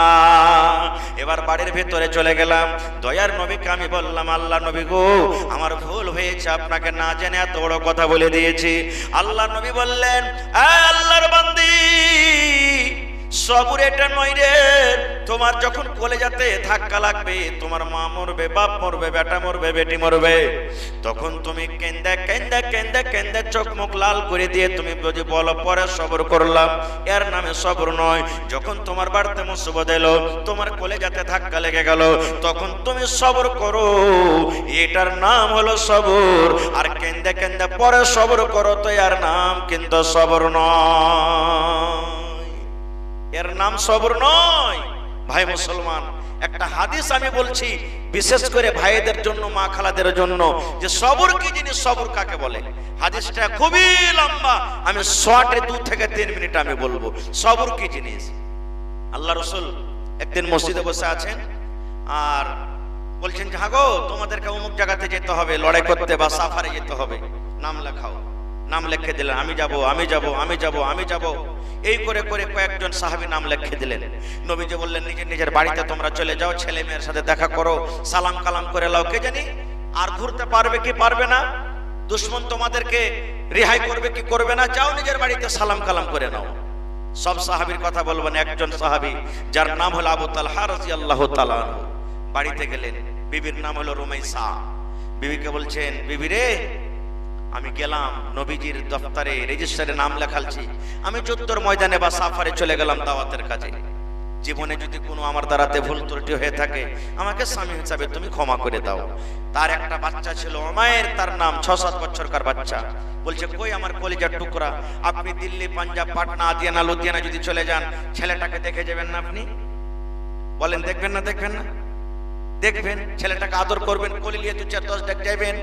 এবার বাড়ির ভিতরে চলে গেলাম, দয়ার নবীকে আমি বললাম, আল্লাহ নবী গো, আমার ভুল হয়েছে, আপনাকে না জেনে এত বড় কথা বলে দিয়েছি। আল্লাহ নবী বললেন, আল্লাহর বান্দী, সবর এটা নয় রে, তোমার যখন কলেজাতে ধাক্কা লাগবে, তোমার মা মরবে, বাপ মরবে, বেটা মরবে, বেটি মরবে, তখন তুমি কেন্দে কেন্দে কেন্দে কেন্দে চোখ মুখ লাল করে দিয়ে তুমি যদি বলো পরে সবর করলাম, এর নামে সবর নয়। যখন তোমার বাড়িতে মুসিবত এলো, তোমার কলেজাতে ধাক্কা লেগে গেল, তখন তুমি সবর করো, এটার নাম হলো সবর। আর কেন্দে কেন্দে পরে সবর করো, তো এর নাম কিন্তু সবর নয়, এর নাম সবর নয়। ভাই মুসলমান, একটা হাদিস আমি বলছি বিশেষ করে ভাইদের জন্য, মা খালাদের জন্য, যে সবর কি জিনিস, সবর কাকে বলে। হাদিসটা খুবই লম্বা, আমি শর্টে 2 থেকে 3 মিনিট আমি বলবো সবর কি জিনিস। আল্লাহ রসুল একদিন মসজিদে বসে আছেন, আর বলছেন যে, হাগো, তোমাদেরকে অমুক জায়গাতে যেতে হবে, লড়াই করতে বা সাফারে যেতে হবে, নাম লেখাও। নাম লিখে দিলেন, আমি যাব, আমি যাব, আমি যাব, আমি যাব, এই করে করে কয়েকজন সাহাবী নাম লিখে দিলেন। নবীজি বললেন, নিজের নিজের বাড়িতে তোমরা চলে যাও, ছেলে মেয়ের সাথে দেখা করো, সালাম কালাম করে লাও, কে জানি আর ঘুরতে পারবে কি পারবে না, দুশমন তোমাদেরকে রেহাই করবে কি করবে না, যাও নিজের বাড়িতে সালাম কালাম করে নাও। সব সাহাবীর কথা বলবেন, একজন সাহাবী যার নাম হলো আবু তালহা রাদিয়াল্লাহু তাআলা আনহু, বাড়িতে গেলেন, বিবির নাম হলো রুমাইসা। বিবিকে বলছেন, বিবি রে, আমি গেলাম নবীজির দফতরে রেজিস্টারে নাম লেখালছি, আমি যুদ্ধের ময়দানে বা সাফারে চলে গেলাম দাওয়াতের কাজে, জীবনে যদি কোনো আমার দ্বারাতে ভুল ত্রুটি হয়ে থাকে, আমাকে স্বামী হিসাবে তুমি ক্ষমা করে দাও। তার একটা বাচ্চা ছিল উমাইর, তার নাম 6-7 বছরকার বাচ্চা। বলছে, কই আমার কলিজার টুকরা, আপনি দিল্লি, পাঞ্জাব, পাটনা, আদিয়ানা, লুধিয়ানা যদি চলে যান, ছেলেটাকে দেখে যাবেন না? আপনি বলেন, দেখবেন না? দেখবেন না? দেখবেন, ছেলেটাকে আদর করবেন, কোলে নিয়ে 2-4-10 ডাক যাবেন।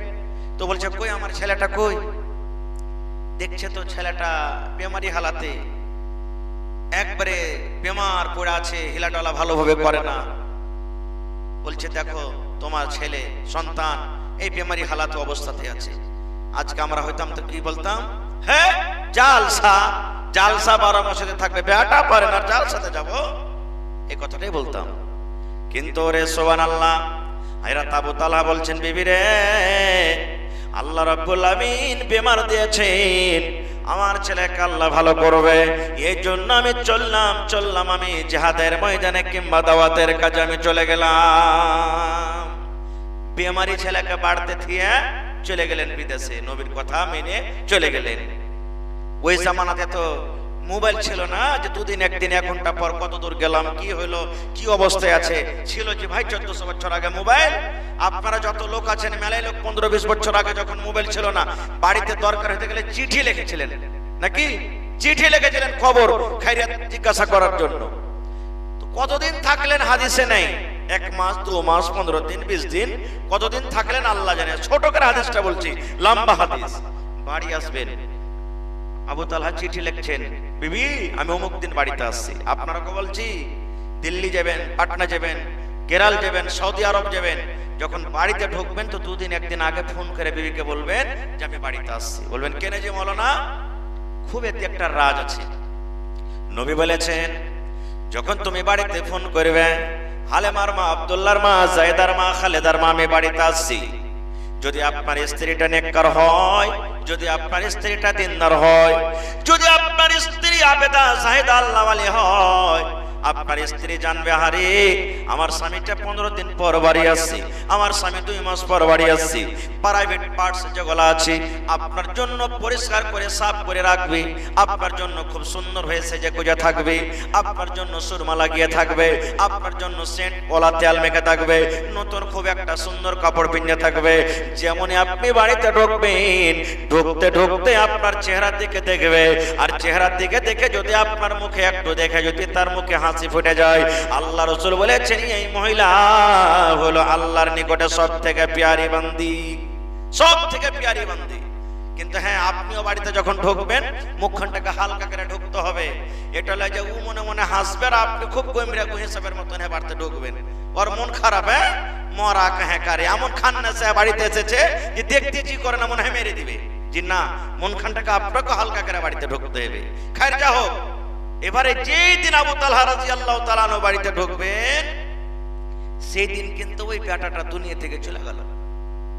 তো বলছে, কই আমার ছেলেটা, কই? দেখছে তো ছেলেটা বেমারি হালাতে, একবারে বেমার পড়ে আছে, হিলাডলা ভালোভাবে করে না। বলছে, দেখো তোমার ছেলে সন্তান এই বেমারি হালাতে অবস্থাতে আছে। আজকে আমরা হইতাম তো কি বলতাম, হ্যাঁ জালসা, জালসা 12 মাসে থাকবে, বেটা পারে না, জালসাতে যাব, এই কথাটাই বলতাম। কিন্তু রে সুবহানাল্লাহ, হযরত আবু তালহা বলছেন, বিবি রে, আল্লাহ রাব্বুল আমিন বেমার দিয়েছেন, আমার ছেলেকে আল্লাহ ভালো করবে, এই জন্য আমি চললাম আমি জিহাদের ময়দানে কিংবা দাওয়াতের কাজে আমি চলে গেলাম। বেমারি ছেলেকে বাড়তে থিয়ে চলে গেলেন বিদেশে, নবীর কথা মেনে চলে গেলেন। ওই জামানাতে তো মোবাইল ছিল না যে 2 দিন 1 দিন 1 ঘন্টা পর কত দূর গেলাম, কি হইলো, কি অবস্থায় আছে। ছিল যে ভাই 1400 বছর আগে মোবাইল। আপনারা যত লোক আছেন, মেলায় লোক 15-20 বছর আগে যখন মোবাইল ছিল না, বাড়িতে দরকার হতে গেলে চিঠি লিখেছিলেন, নাকি? চিঠি লিখেছিলেন খবর খাইরিয়াত জিজ্ঞাসা করার জন্য। তো কতদিন থাকলেন হাদিসে নেই, 1 মাস, 2 মাস, 15 দিন, 20 দিন, কতদিন থাকলেন আল্লাহ জানে। ছোট করে হাদিসটা বলছি, লম্বা হাদিস। বাড়ি আসবেন, আবু তালহা চিঠি লিখছেন, বিবি আমি অমুক দিন বাড়িতে আসছি। আপনারাকে বলছি, দিল্লি যাবেন, পাটনা যাবেন, কেরাল যাবেন, সৌদি আরব যাবেন, যখন বাড়িতে ঢুকবেন তো 2 দিন 1 দিন আগে ফোন করে বিবিকে বলবেন যে আমি বাড়িতে আসছি। বলবেন, কেন যে মৌলানা, খুব এতে একটা রাজ আছে। নবী বলেছেন, যখন তুমি বাড়িতে ফোন করবে, হালেমার মা, আব্দুল্লাহর মা, জায়দার মা, খালেদার মা, আমি বাড়িতে আসছি। যদি আপনার স্ত্রীটা নেককার হয়, যদি আপনার স্ত্রীটা দিনদার হয়, যদি আপনার স্ত্রী আবেদা জাহেদা আল্লাহওয়ালি হয়, আপনার স্ত্রী জানবে, আরে আমার স্বামীটা 15 দিন পর বাড়ি আসছে, আমার স্বামী 2 মাস পর বাড়ি আসছে, প্রাইভেট পার্টস যেগুলো আছে আপনার জন্য পরিষ্কার করে সাফ করে রাখবে, আপনার জন্য খুব সুন্দর হয়ে সেজে গুজে থাকবে, আপনার জন্য সুরমা লাগিয়ে থাকবে, আপনার জন্য সেন্ট ওলা তেল মেখে থাকবে, নতুন খুব একটা সুন্দর কাপড় পিনে থাকবে। যেমনই আপনি বাড়িতে ঢুকবেন, ঢুকতে ঢুকতে আপনার চেহারার দিকে দেখবে, আর চেহারার দিকে দেখে যদি আপনার মুখে একটু দেখে যদি তার মুখে হাসি ফুটে যায়, আল্লাহ রাসূল বলেছেন এই মহিলা হলো আল্লাহর নিকটে সব থেকে প্যারি বান্দি, সব থেকে প্যারি বান্দি। কিন্তু হ্যাঁ, আপনিও বাড়িতে যখন ঢুকবেন মুখখানটাকে হালকা করে ঢুকতে হবে। এটা হলো যে ও মনে মনে হাসবে আর আপনি খুব গম্ভীর হিসাবের মতন বাড়িতে ঢুকবেন। ওর মন খারাপ, হ্যাঁ মরা কাহে কারে এমন খান্না সে বাড়িতে এসেছে যে দেখতে জি করে না, মনে হয় মেরে দিবে। জি না, মন খানটাকে আপনাকে হালকা করে বাড়িতে ঢুকতে হবে। খায়ের যা হোক, এবারে যেই দিন আবু তালহা রাদিয়াল্লাহু তাআলা আনহু বাড়িতে ঢুকবেন, সেই দিন কিন্তু ওই বেটাটা দুনিয়া থেকে চলে গেল,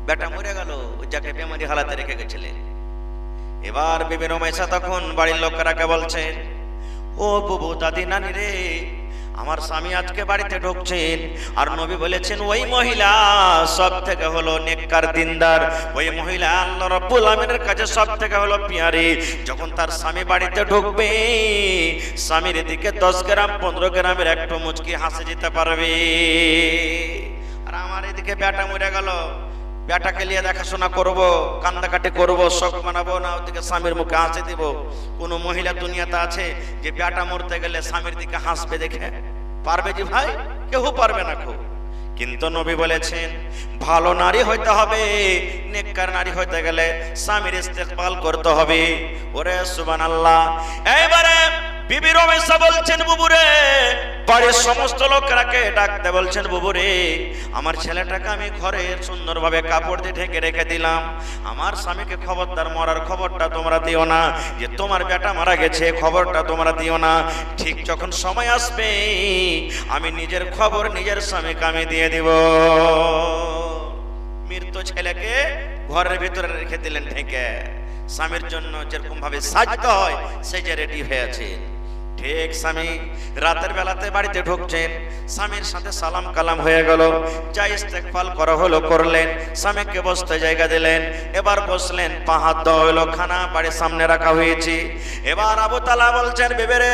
বেটা মরে গেল, ওই যাকে বেমারি হালাতে রেখে গেছিলেন। এবার বিবি রুমাইসা তখন বাড়ির লোকেরাকে বলছেন, ও বুবু, দাদি, নানি রে, আমার স্বামী আজকে বাড়িতে ঢুকছেন, আর নবী বলেছেন ওই মহিলা সব থেকে হলো নেককার দিনদার, ওই মহিলা আল্লাহ রাব্বুল আমিনের কাছে সব থেকে হলো পিয়ারি। যখন তার স্বামী বাড়িতে ঢুকবে, স্বামীর দিকে 10 গ্রাম 15 গ্রামের একটু মুচকি হাসি দিতে পারবে। আর আমার এদিকে বেটা মরে গেল, বেটাকে নিয়ে দেখাশোনা করবো, কান্দাকাটি করবো, শখ মানাবো না, ওদিকে স্বামীর মুখে হাসি দিব। কোন মহিলা দুনিয়াতে আছে যে বেটা মরতে গেলে স্বামীর দিকে হাসবে? দেখে পারবে জি ভাই? কেউ পারবে না। খুব কিন্তু নবী বলেছেন ভালো নারী হইতে হবে, নেককার নারী হইতে গেলে স্বামীর ইস্তেকবাল করতে হবে। ওরে সুবহানাল্লাহ। এইবারে বিবি রুমাইসা বলছেন, বুবুরে, বাড়ির সমস্ত লোকরাকে ডাকতে বলছেন, বুবুরে, আমার ছেলেটাকে আমি ঘরে সুন্দরভাবে কাপড় দিয়ে ঢেকে রেখে দিলাম, আমার স্বামীকে খবরদার মরার খবরটা তোমরা দিও না, যে তোমার বেটা মারা গেছে খবরটা তোমরা দিও না। ঠিক যখন সময় আসবে আমি নিজের খবর নিজের স্বামীকে আমি দিয়ে দিব। মৃত ছেলেকে ঘরের ভিতরে রেখে দিলেন ঢেকে, স্বামীর জন্য যেরকম ভাবে সাজতে হয় সেজে রেডি হয়েছে। ঠিক স্বামী রাতের বেলাতে বাড়িতে ঢুকছেন, স্বামীর সাথে সালাম কালাম হয়ে গেল, যা ইস্তেকবাল করা হলো করলেন, স্বামীকে বসতে জায়গা দিলেন, এবার বসলেন, পা হাত দেওয়া হলো, খানা বাড়ির সামনে রাখা হয়েছে। এবার আবু তালহা বলছেন, বেবেরে,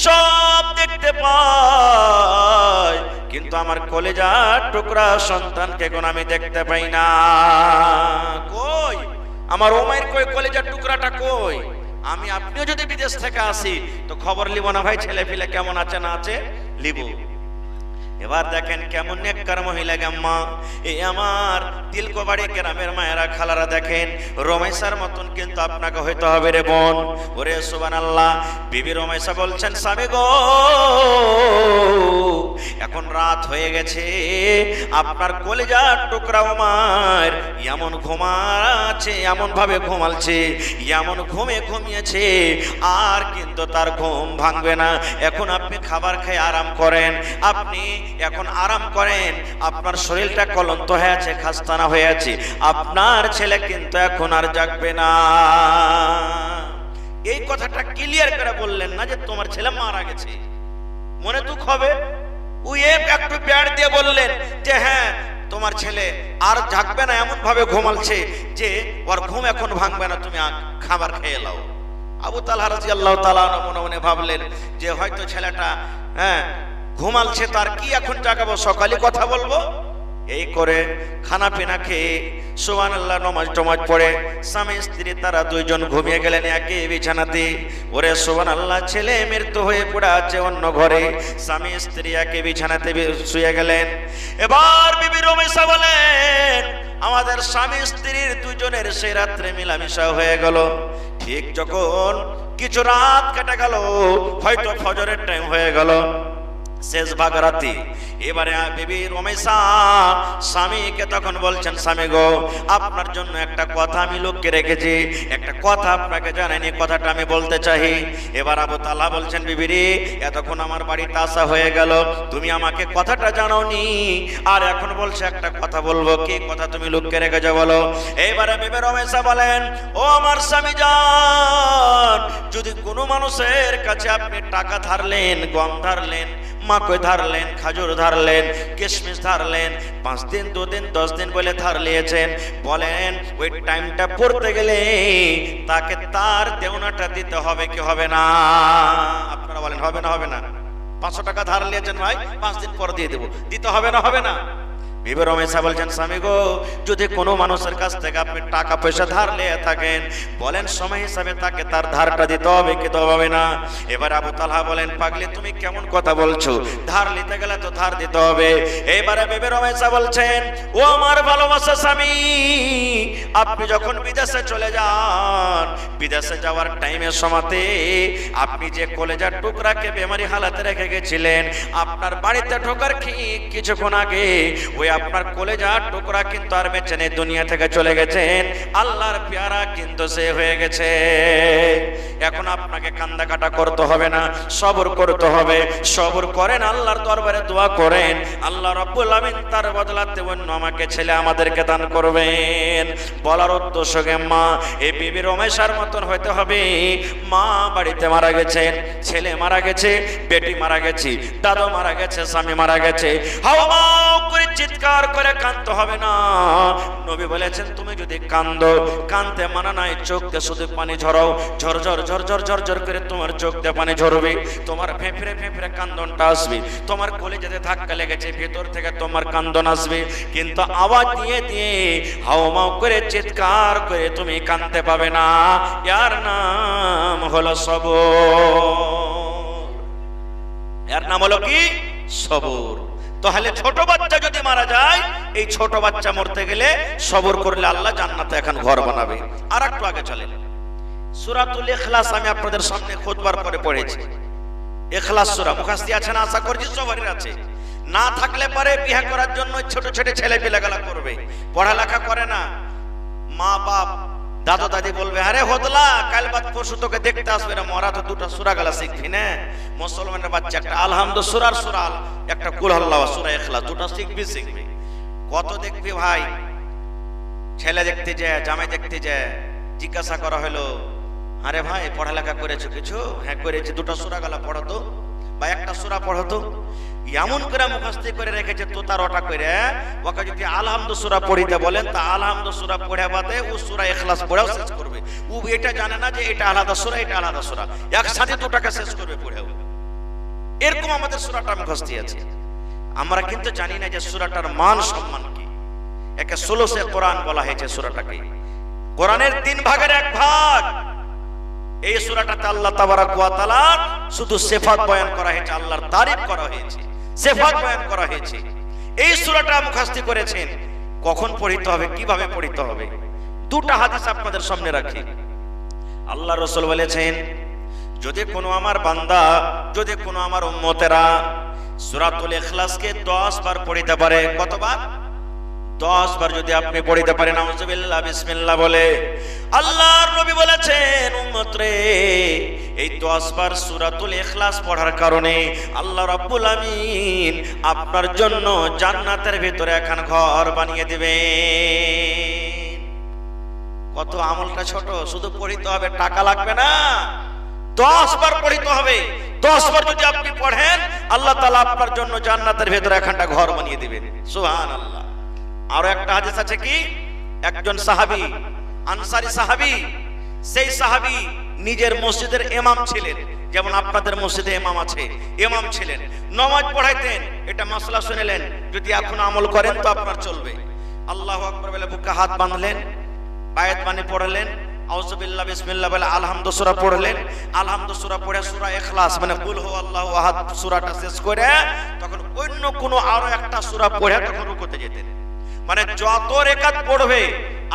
সব দেখতে পাই কিন্তু আমার কলিজার টুকরা সন্তানকে কোন আমি দেখতে পাই না। কই আমার উমাইর, কই কলিজার টুকরাটা কই? আমি আপনিও যদি বিদেশ থেকে আসি তো খবর লিব না ভাই, ছেলে পিলে কেমন আছে না আছে লিব। এবার দেখেন কেমন নেককার মহিলা গাম্মা, এই আমার তিলকবাড়ি গ্রামের মায়েরা খালারা দেখেন, রুমাইসার মতন কিন্তু আপনাকে হইতে হবে রে বোন। ওরে সুবহানাল্লাহ। বিবি রুমাইসা বলছেন, স্বামী গো, এখন রাত হয়ে গেছে, আপনার কলিজার টুকরা আমার এমন ঘুমাচ্ছে, এমন ভাবে ঘুমালছে, এমন ঘুমে ঘুমিয়েছে, আর কিন্তু তার ঘুম ভাঙবে না। এখন আপনি খাবার খেয়ে আরাম করেন, আপনি এখন আরাম করেন, আপনার শরীরটা ক্লান্ত হয়ে আছে, খাস্তানা হয়ে আছে, আপনার ছেলে কিন্তু এখন আর জাগবে না। এই কথাটা ক্লিয়ার করে বললেন না যে তোমার ছেলে মারা গেছে, মনে দুঃখ হবে। ওই একটু প্যার দিয়ে বললেন যে হ্যাঁ তোমার ছেলে আর জাগবে না, এমন ভাবে ঘুমালছে যে ওর ঘুম এখন ভাঙবে না, তুমি খাবার খেয়ে নাও। আবু তালহা রাদিয়াল্লাহু তাআলা মনে মনে ভাবলেন যে হয়তো ছেলেটা ঘুমালছে, তার কি এখন জাগাবো, সকালে কথা বলবো। এই করে খানা পিনা খেয়ে সুবহানাল্লাহ নামাজ টামাজ পড়ে স্বামী স্ত্রী তারা দুইজন ঘুমিয়ে গেলেন একই বিছানাতে। ওরে সুবহানাল্লাহ, ছেলে মৃত্যু হয়ে পড়ে আছে অন্য ঘরে, স্বামী স্ত্রী একই বিছানাতে শুয়ে গেলেন। এবার বিবি রুমাইসা বলেন, আমাদের স্বামী স্ত্রীর দুজনের সেই রাত্রে মিলামিশা হয়ে গেল। ঠিক যখন কিছু রাত কেটে গেল, হয়তো ফজরের টাইম হয়ে গেল, শেষ ভাগ রাতে। এবারে বিবি রমেশা স্বামীকে তখন বলছেন, স্বামী গো, আপনার জন্য একটা কথা আমি লুকিয়ে রেখেছি, একটা কথা আপনাকে জানাইনি, কথাটা আমি বলতে চাই। এবার আবু তালহা বলছেন, বিবি রে, এতক্ষণ আমার বাড়িতে আসা হয়ে গেল, তুমি আমাকে কথাটা জানাওনি, আর এখন বলছে একটা কথা বলবো, কি কথা তুমি লুকিয়ে রেখেছো বলো। এবারে বিবি রমেশা বলেন, ও আমার স্বামী যান, যদি কোনো মানুষের কাছে আপনি টাকা ধারলেন, গম ধারলেন, মাকই ধারলেন, খাজুর ধারলেন, কিশমিশ ধারলেন, 5 দিন 2 দিন 10 দিন বলে ধার নিয়েছেন, বলেন ওই টাইমটা পড়তে গেলে তাকে তার দেওনাটা দিতে হবে কি হবে না? আপনারা বলেন হবে না? হবে না? 500 টাকা ধার নিয়েছেন ভাই, 5 দিন পর দিয়ে দেবো, দিতে হবে না? হবে না? বিবি রমেশা বলছেন, স্বামী গো, যদি কোনো মানুষের কাছ থেকে আপনি টাকা পয়সা ধার নিয়ে থাকেন, বলেন সময় হিসাবে তাকে তার ধারটা দিতে হবে কি তো হবে না? এবার আবু তালহা বলেন, পাগলি তুমি কেমন কথা বলছো, ধার নিতে গেলে তো ধার দিতে হবে। এবারে বিবি রমেশা বলছেন, ও আমার ভালোবাসা স্বামী, আপনি যখন বিদেশে চলে যান, বিদেশে যাওয়ার টাইমের সময়তে আপনি যে কলেজার টুকরাকে বেমারি হালাতে রেখে গেছিলেন, আপনার বাড়িতে ঢোকার কিছুক্ষণ আগে ওই আপনার কলেজার টুকরা কিন্তু আর বেঁচে নেই, দুনিয়া থেকে চলে গেছেন, আল্লাহর পেয়ারা কিন্তু সে হয়ে গেছে। এখন আপনাকে কান্দা কাটা করতে হবে না, সবর করতে হবে। সবর করেন, আল্লাহর দরবারে দোয়া করেন, আল্লাহ রাব্বুল আমিন তার বদলাতে অন্য আমাকে ছেলে আমাদেরকে দান করবেন। বলার উদ্দেশ্য মা, এই বিবি রমেশার মতন হইতে হবে। মা বাড়িতে মারা গেছেন, ছেলে মারা গেছে, বেটি মারা গেছে, দাদু মারা গেছে, স্বামী মারা গেছে, হাওমাও করে চিৎকার করে কাঁদতে হবে না। নবী বলেছেন, তুমি যদি কাঁদো, কাঁদতে মানা নাই, চোখ দিয়ে শুধু পানি ঝরাও, ঝরঝর ঝরঝর ঝরঝর করে তোমার চোখ দিয়ে পানি ঝরবে, তোমার ফেঁফড়ে ফেঁফড়ে কান্দনটা আসবে, তোমার কলিজাতে ধাক্কা লেগেছে, ভেতর থেকে তোমার কান্দন আসবে, কিন্তু আওয়াজ দিয়ে দিয়ে হাওমাও করে চিৎকার করে তুমি কাঁদতে পাবে না। এর নাম হলো সবর। এর নাম হলো কি? সবর। তাহলে ছোট বাচ্চা যদি মারা যায়, এই ছোট বাচ্চা মরতে গেলে সবর করলে আল্লাহ জান্নাতে এখন ঘর বানাবে। আর একটু আগে চলেন, সূরাতুল ইখলাস আমি আপনাদের সামনে খুতবার পরে পড়েছি। ইখলাস সূরা মুখস্থ আছে না? আশা করছি সবারই আছে। না থাকলে পরে বিয়ে করার জন্য ছোট ছোট ছেলে পেলেগুলা করবে, পড়ালেখা করে না, মা বাপ দাদা দাদি বলবে, আরে হদলা কাল বাদ পরশু তোকে দেখতে আসবে না, মরা তো 2টা সূরা গলা শিখবি না। মুসলমানের বাচ্চা একটা আলহামদু সূরার সূরা, একটা কুল আল্লাহ সূরা ইখলাস, 2টা শিখবি। কত দেখবি ভাই, ছেলে দেখতে যায়, জামাই দেখতে যায়, জিজ্ঞাসা করা হলো, আরে ভাই পড়ালেখা করেছো কিছু? হ্যাঁ করেছি। 2টা সূরা গলা পড়ো তো, বা একটা সূরা পড়ো তো। এমন করে মুখস্থ করে রেখেছে তো তার ওটা করে, ওকে যদি আলহামদু সূরা পড়িতে বলেন, তা আলহামদু সূরা পড়ে বাদে ও সূরা ইখলাস পড়েও শেষ করবে। ও এটা জানে না যে এটা আলাদা সূরা, এটা আলাদা সূরা, একসাথে 2টাকে শেষ করবে পড়েও। এরকম আমাদের সূরাটা মুখস্থ আছে। আমরা কিন্তু জানি না যে সূরাটার মান সম্মান কি। একে 16 কোরআন বলা হয়েছে সূরাটাকে। কোরআনের 3 ভাগের 1 ভাগ। এই সূরাটাতে আল্লাহ তাবারাক ওয়া তাআলা শুধু সিফাত বয়ান করা হয়েছে, আল্লাহর তারিফ করা হয়েছে, সিফাত বয়ান করা হয়েছে। এই সূরাটা মুখস্থ করেছেন, কখন পড়িতে হবে, কিভাবে পড়িতে হবে। 2টা হাদিস আপনাদের সামনে রাখি। আল্লাহ রাসূল বলেছেন, যদি কোনো আমার বান্দা, যদি কোনো আমার উম্মতেরা সূরাতুল ইখলাসকে 10 বার পড়িতে পারে, কতবার? 10 বার যদি আপনি পড়িতে পারেন, আউযুবিল্লাহ বিসমিল্লাহ বলে, আল্লাহর নবী বলেছেন, উম্মত রে, এই 10 বার সূরাতুল ইখলাস পড়ার কারণে আল্লাহ রাব্বুল আমিন আপনার জন্য জান্নাতের ভিতরে এখন ঘর বানিয়ে দিবেন। কত আমলটা ছোট, শুধু পড়িতে হবে, টাকা লাগবে না। 10 বার পড়িতে হবে। 10 বার যদি আপনি পড়েন, আল্লাহ তাআলা আপনার জন্য জান্নাতের ভিতরে এখানটা ঘর বানিয়ে দিবেন। সুবহানাল্লাহ। আরো একটা হাদিস আছে কি, একজন সাহাবী, আনসারী সাহাবী, সেই সাহাবী নিজের মসজিদের ইমাম ছিলেন, যেমন আপনাদের মসজিদে ইমাম আছে, ইমাম ছিলেন, নামাজ পড়াইতেন। এটা মাসলা শুনলেন, যদি এখন আমল করেন তো আপনার চলবে। আল্লাহু আকবার বলে বুকে হাত বাঁধলেন, আয়াত মানে পড়লেন, আউযুবিল্লাহ বিসমিল্লাহ বলে আলহামদু সূরা পড়লেন, আলহামদু সূরা পড়ে সূরা ইখলাস মানে কুল হুয়াল্লাহু আহাদ সূরাটা শেষ করে তখন অন্য কোনো আরো একটা সূরা পড়ে তখন রুকুতে যেতেন। মানে যত রাকাত পড়বে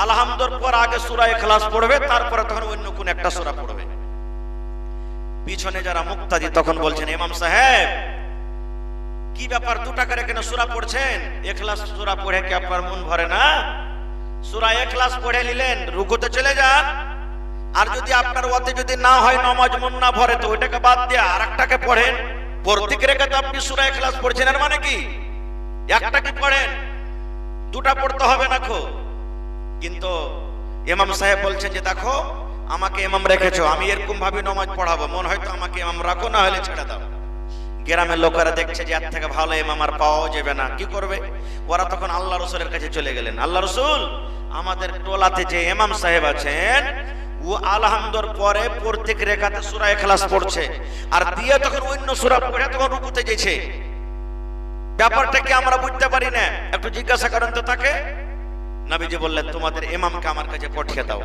আলহামদুর পর আগে সূরা ইখলাস পড়বে, তারপরে তখন অন্য কোন একটা সূরা পড়বে। পিছনে যারা মুক্তাদি তখন বলছেন, ইমাম সাহেব কি ব্যাপার, 2 টাকার এখানে সূরা পড়ছেন? ইখলাস সূরা পড়ে কি আপনার মন ভরে না? সূরা ইখলাস পড়ে নিলেন, রুকুতে চলে যান। আর যদি আপনার ওয়াতে যদি না হয়, নামাজ মন না ভরে, তো ওইটাকে বাদ দিয়ে আরেকটাকে পড়েন। প্রত্যেক রাকাতে আপনি সূরা ইখলাস পড়ছেন, এর মানে কি একটা কি পড়েন, 2টা পড়তে হবে না খো। কিন্তু ইমাম সাহেব বলছেন যে দেখো আমাকে ইমাম রেখেছো, আমি এরকম ভাবে নামাজ পড়াবো, মন হয়তো আমাকে ইমাম রাখো, না হলে ছেড়ে দাও। গ্রামের লোকেরা দেখছে যে এর থেকে ভালো ইমাম আর পাওয়া যাবে না, কি করবে? ওরা তখন আল্লাহ রাসূলের কাছে চলে গেলেন। আল্লাহ রাসূল, আমাদের টোলাতে যে ইমাম সাহেব আছেন ও আলহামদুর পরে প্রত্যেক রাকাতে সূরা ইখলাস পড়ছে, আর দিয়ে তখন অন্য সূরা পড়ে তখন রুকুতে যাচ্ছে। ব্যাপারটা কি আমরা বুঝতে পারি না? একটু জিজ্ঞাসা করেন তো তাকে। নবীজি বললেন তোমাদের ইমামকে আমার কাছে পাঠিয়ে দাও।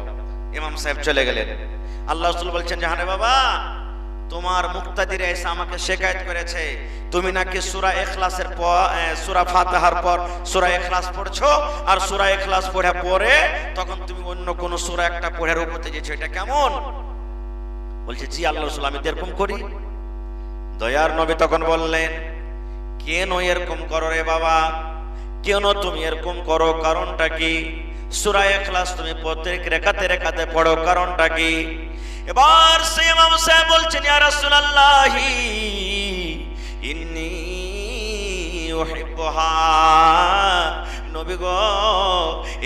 ইমাম সাহেব চলে গেলেন। আল্লাহ রাসূল বলছেন যে হ্যাঁ বাবা, তোমার মুক্তাদিরা এসে আমাকে শিকায়ত করেছে তুমি নাকি সূরা ইখলাসের পর সূরা ফাতিহার পর সূরা ইখলাস পড়ছো, আর সূরা ইখলাস পড়ে পরে তখন তুমি অন্য কোন সূরা একটা পড়ে রুকুতে যেছো, এটা কেমন? বলছে জি আল্লাহ রাসূল, আমি এরকম করি। দয়ার নবী তখন বললেন, কেন এরকম করো রে বাবা, কেন তুমি এরকম করো, কারণটা কি? সূরা ইখলাস তুমি প্রত্যেক রাকাতে পড়ো, কারণটা কি? এবার সেই ইমাম সাহেব বলছেন, ইয়া রাসূলুল্লাহ ইন্নী উহিব্বুহা, নবী গো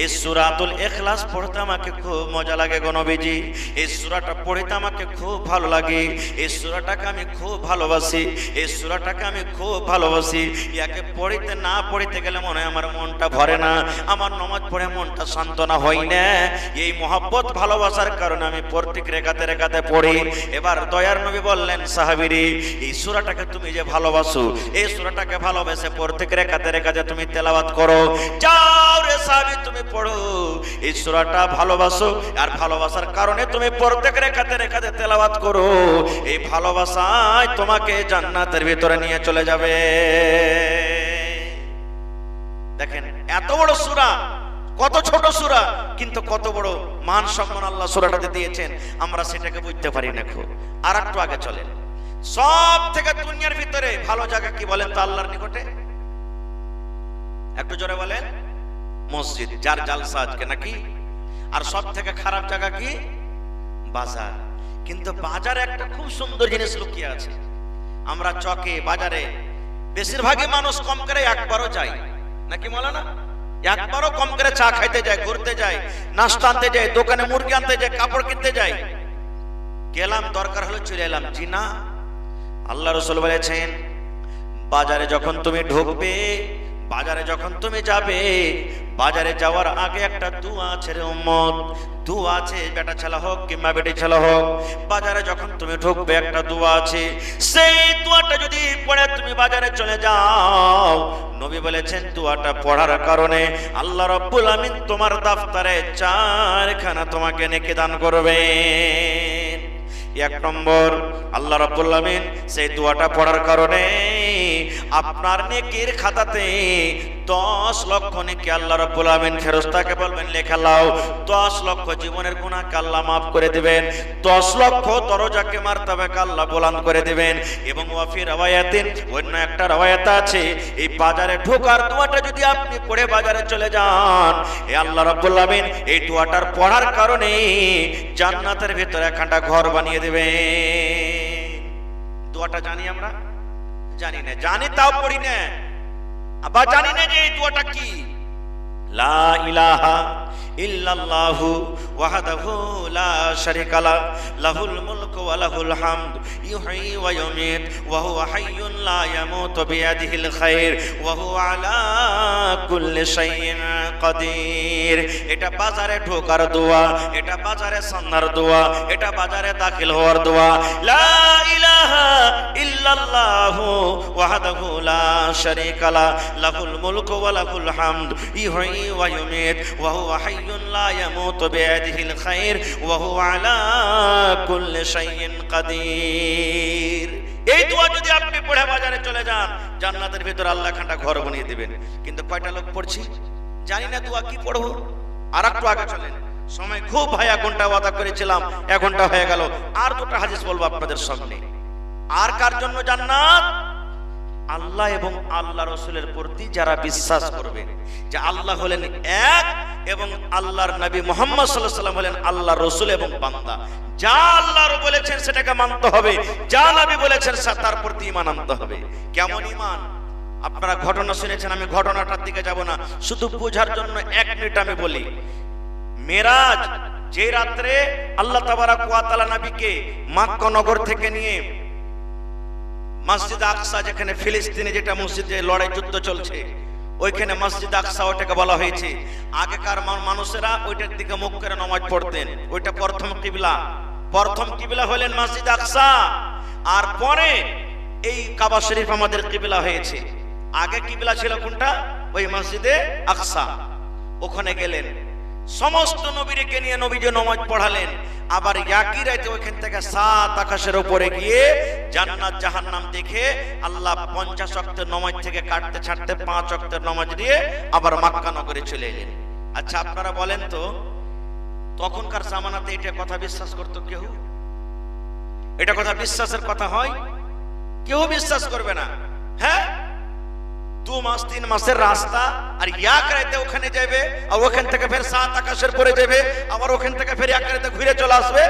এই সূরাতুল ইখলাস পড়তে আমাকে খুব মজা লাগে গো নবীজি, এই সূরাটা পড়তে আমাকে খুব ভালো লাগে, এই সূরাটাকে আমি খুব ভালোবাসি, এই সূরাটাকে আমি খুব ভালোবাসি। ইয়াকে পড়তে না পড়তে গেলে মনে হয় আমার মনটা ভরে না, আমার নামাজ পড়ে মনটা সান্তনা হয় না। এই মহব্বত ভালোবাসার কারণে আমি প্রত্যেক রাকাতে পড়ি। এবার দয়ার নবী বললেন, সাহাবীরে এই সূরাটাকে তুমি যে ভালোবাসো, এই সূরাটাকে ভালোবেসে প্রত্যেক রাকাতে তুমি তেলাওয়াত করো। যাও রে সাহাবী, তুমি পড়ো, এই সূরাটা ভালোবাসো, আর ভালোবাসার কারণে তুমি প্রত্যেক রাকাতে তেলাওয়াত করো। এই ভালোবাসায় তোমাকে জান্নাতের ভিতরে নিয়ে চলে যাবে। দেখেন এত বড় সূরা, কত ছোট সূরা, কিন্তু কত বড় মান সম্মান আল্লাহ সূরাটাতে দিয়েছেন, আমরা সেটাকে বুঝতে পারি না। আর একটু আগে চলেন, সব থেকে দুনিয়ার ভিতরে ভালো জায়গা কি বলেন তো আল্লাহর নিকটে? একটু জোরে বলেন। মসজিদ, যার জালসা আজকে নাকি। আর সব থেকে খারাপ জায়গা কি? বাজার। কিন্তু বাজারে একটা খুব সুন্দর জিনিস লুকিয়ে আছে। আমরা চকে বাজারে বেশিরভাগই মানুষ কম করে একবারও যায় নাকি, বলে না? একবারও কম করে চা খাইতে যায়, ঘুরতে যায়, নাস্তা আনতে যায়, দোকানে মুরগি আনতে যায়, কাপড় কিনতে যায়। গেলাম, দরকার হলো চলে এলাম, জি না। আল্লাহ রাসূল বলেছেন, বাজারে যখন তুমি ঢুকবে, বাজারে যখন তুমি যাবে, বাজারে যাওয়ার আগে একটা দোয়া আছে রে উম্মত, দোয়া আছে, বেটা ছেলে হোক কিংবা বেটি ছেলে হোক, বাজারে যখন তুমি ঢুকবে একটা দোয়া আছে, সেই দোয়াটা যদি পড়ে তুমি বাজারে চলে যাও, নবী বলেছেন দোয়াটা পড়ার কারণে আল্লাহ রাব্বুল আমিন তোমার দফতরে 4খানা তোমাকে নেকি দান করবেন। এক নম্বর, আল্লাহ রাব্বুল আমিন সেই দোয়াটা পড়ার কারণে আপনার নেকির খাতাতে 10 লক্ষ নেকি আল্লাহ রাব্বুল আমিন ফেরেশতাকে বলবেন লেখা লাও। 10 লক্ষ জীবনের গুনাহকে আল্লাহ maaf করে দিবেন, 10 লক্ষ দরজাকে মারতাবাকে আল্লাহ বুলন্দ করে দিবেন। এবং ওয়াফি রাওয়ায়াতিন, অন্য একটা রাওয়ায়াত আছে, এই বাজারে ঢোকার দোয়াটা যদি আপনি পড়ে বাজারে চলে যান, এই আল্লাহ রাব্বুল আমিন এই দোয়াটার পড়ার কারণে জান্নাতের ভিতরে একটা ঘর বানিয়ে দিবেন। দোয়াটা জানি আমরা? জানি না। জানি তাও পড়ি না, আবার জানি না যে এই দোয়াটা কি। লা ইলাহা ইল্লাল্লাহু ওয়াহদাহু লা শারীকা লা লাহুল মুলকু ওয়া লাহুল হামদ ইউহয়ী ওয়া ইউমীত ওয়া হুয়া হাইয়্যুন লা ইয়ামুতু বিয়াদিহিল খায়র ওয়া হুয়া আলা কুল্লি শাইইন কাদির। এটা বাজারে ঢোকার দোয়া, এটা বাজারে সান্নার দোয়া, এটা বাজারে দাখিল হওয়ার দোয়া। লা ইলাহা ইল্লাল্লাহু ওয়াহদাহু লা শারীকা লা লাহুল মুলকু ওয়া লাহুল হামদ ইউহয়ী ওয়া ইউমীত ওয়া হুয়া হাইয়্যুন লা ইয়ামুতু বিয়াদিহিল খায়র ওয়া হুয়া আলা কুল্লি শাইইন কাদির। এই দোয়া যদি আপনি পড়ে বাজারে চলে যান, জান্নাতের ভিতর আল্লাহ খানটা ঘর বানিয়ে দিবেন। কিন্তু কয়টা লোক পড়ছি? জানি না দোয়া কি পড়বো। আর একটু আগে চলেন, সময় খুব ভাই, 1 ঘন্টা ওয়াদা করেছিলাম, 1 ঘন্টা হয়ে গেল। আর 2টা হাদিস বলবো আপনাদের সামনে। আর কার জন্য জান্নাত? আল্লাহ এবং আল্লাহ রসুলের প্রতি যারা বিশ্বাস করবে যে আল্লাহ হলেন এক এবং আল্লাহর নবী মুহাম্মদ সাল্লাল্লাহু আলাইহি ওয়াসাল্লাম হলেন আল্লাহর রসুল এবং বান্দা, যা আল্লাহ বলেছেন সেটাকে মানতে হবে, যা নবী বলেছেন তার প্রতি ঈমান আনতে হবে। কেমন ঈমান? আপনারা ঘটনা শুনেছেন, আমি ঘটনাটার দিকে যাব না, শুধু বোঝার জন্য 1 মিনিট আমি বলি। মেরাজ যে রাত্রে আল্লাহ তাবারাক ওয়া তাআলা নবীকে মক্কা নগর থেকে নিয়ে মসজিদ আকসা, যেখানে ফিলিস্তিনে যেটা মসজিদে লড়াই যুদ্ধ চলছে, ওইখানে মসজিদ আকসা ওটাকে বলা হয়েছে। আগেকার মানুষেরা ওইটার দিকে মুখ করে নামাজ পড়তেন, ওইটা প্রথম কিবলা হলেন মসজিদ আকসা। আর পরে এই কাবা শরীফ আমাদের কিবলা হয়েছে। আগে কিবলা ছিল কোনটা? ওই মসজিদে আকসা। ওখানে গেলেন, সমস্ত নবীকে নিয়ে নবীজি নামাজ পড়ালেন। আবার একই রাতে ওইখান থেকে 7 আকাশের উপরে গিয়ে জান্নাত জাহান্নাম দেখে আল্লাহ 50 ওয়াক্তের নামাজ থেকে কাটতে ছাড়তে 5 ওয়াক্তের নামাজ দিয়ে আবার মক্কা নগরে চলে এলেন। আচ্ছা আপনারা বলেন তো, তখনকার জামানাতে এটা কথা বিশ্বাস করত কেউ? এটা কথা বিশ্বাসের কথা হয়? কেউ বিশ্বাস করবে না। হ্যাঁ, 2 মাস 3 মাসের রাস্তা, আর এক রাতে ওখানে যাবে, আর ওখান থেকে ফের 7 আকাশের পরে যাবে, আবার ওখান থেকে ফের এক রাতে ঘুরে চলে আসবে।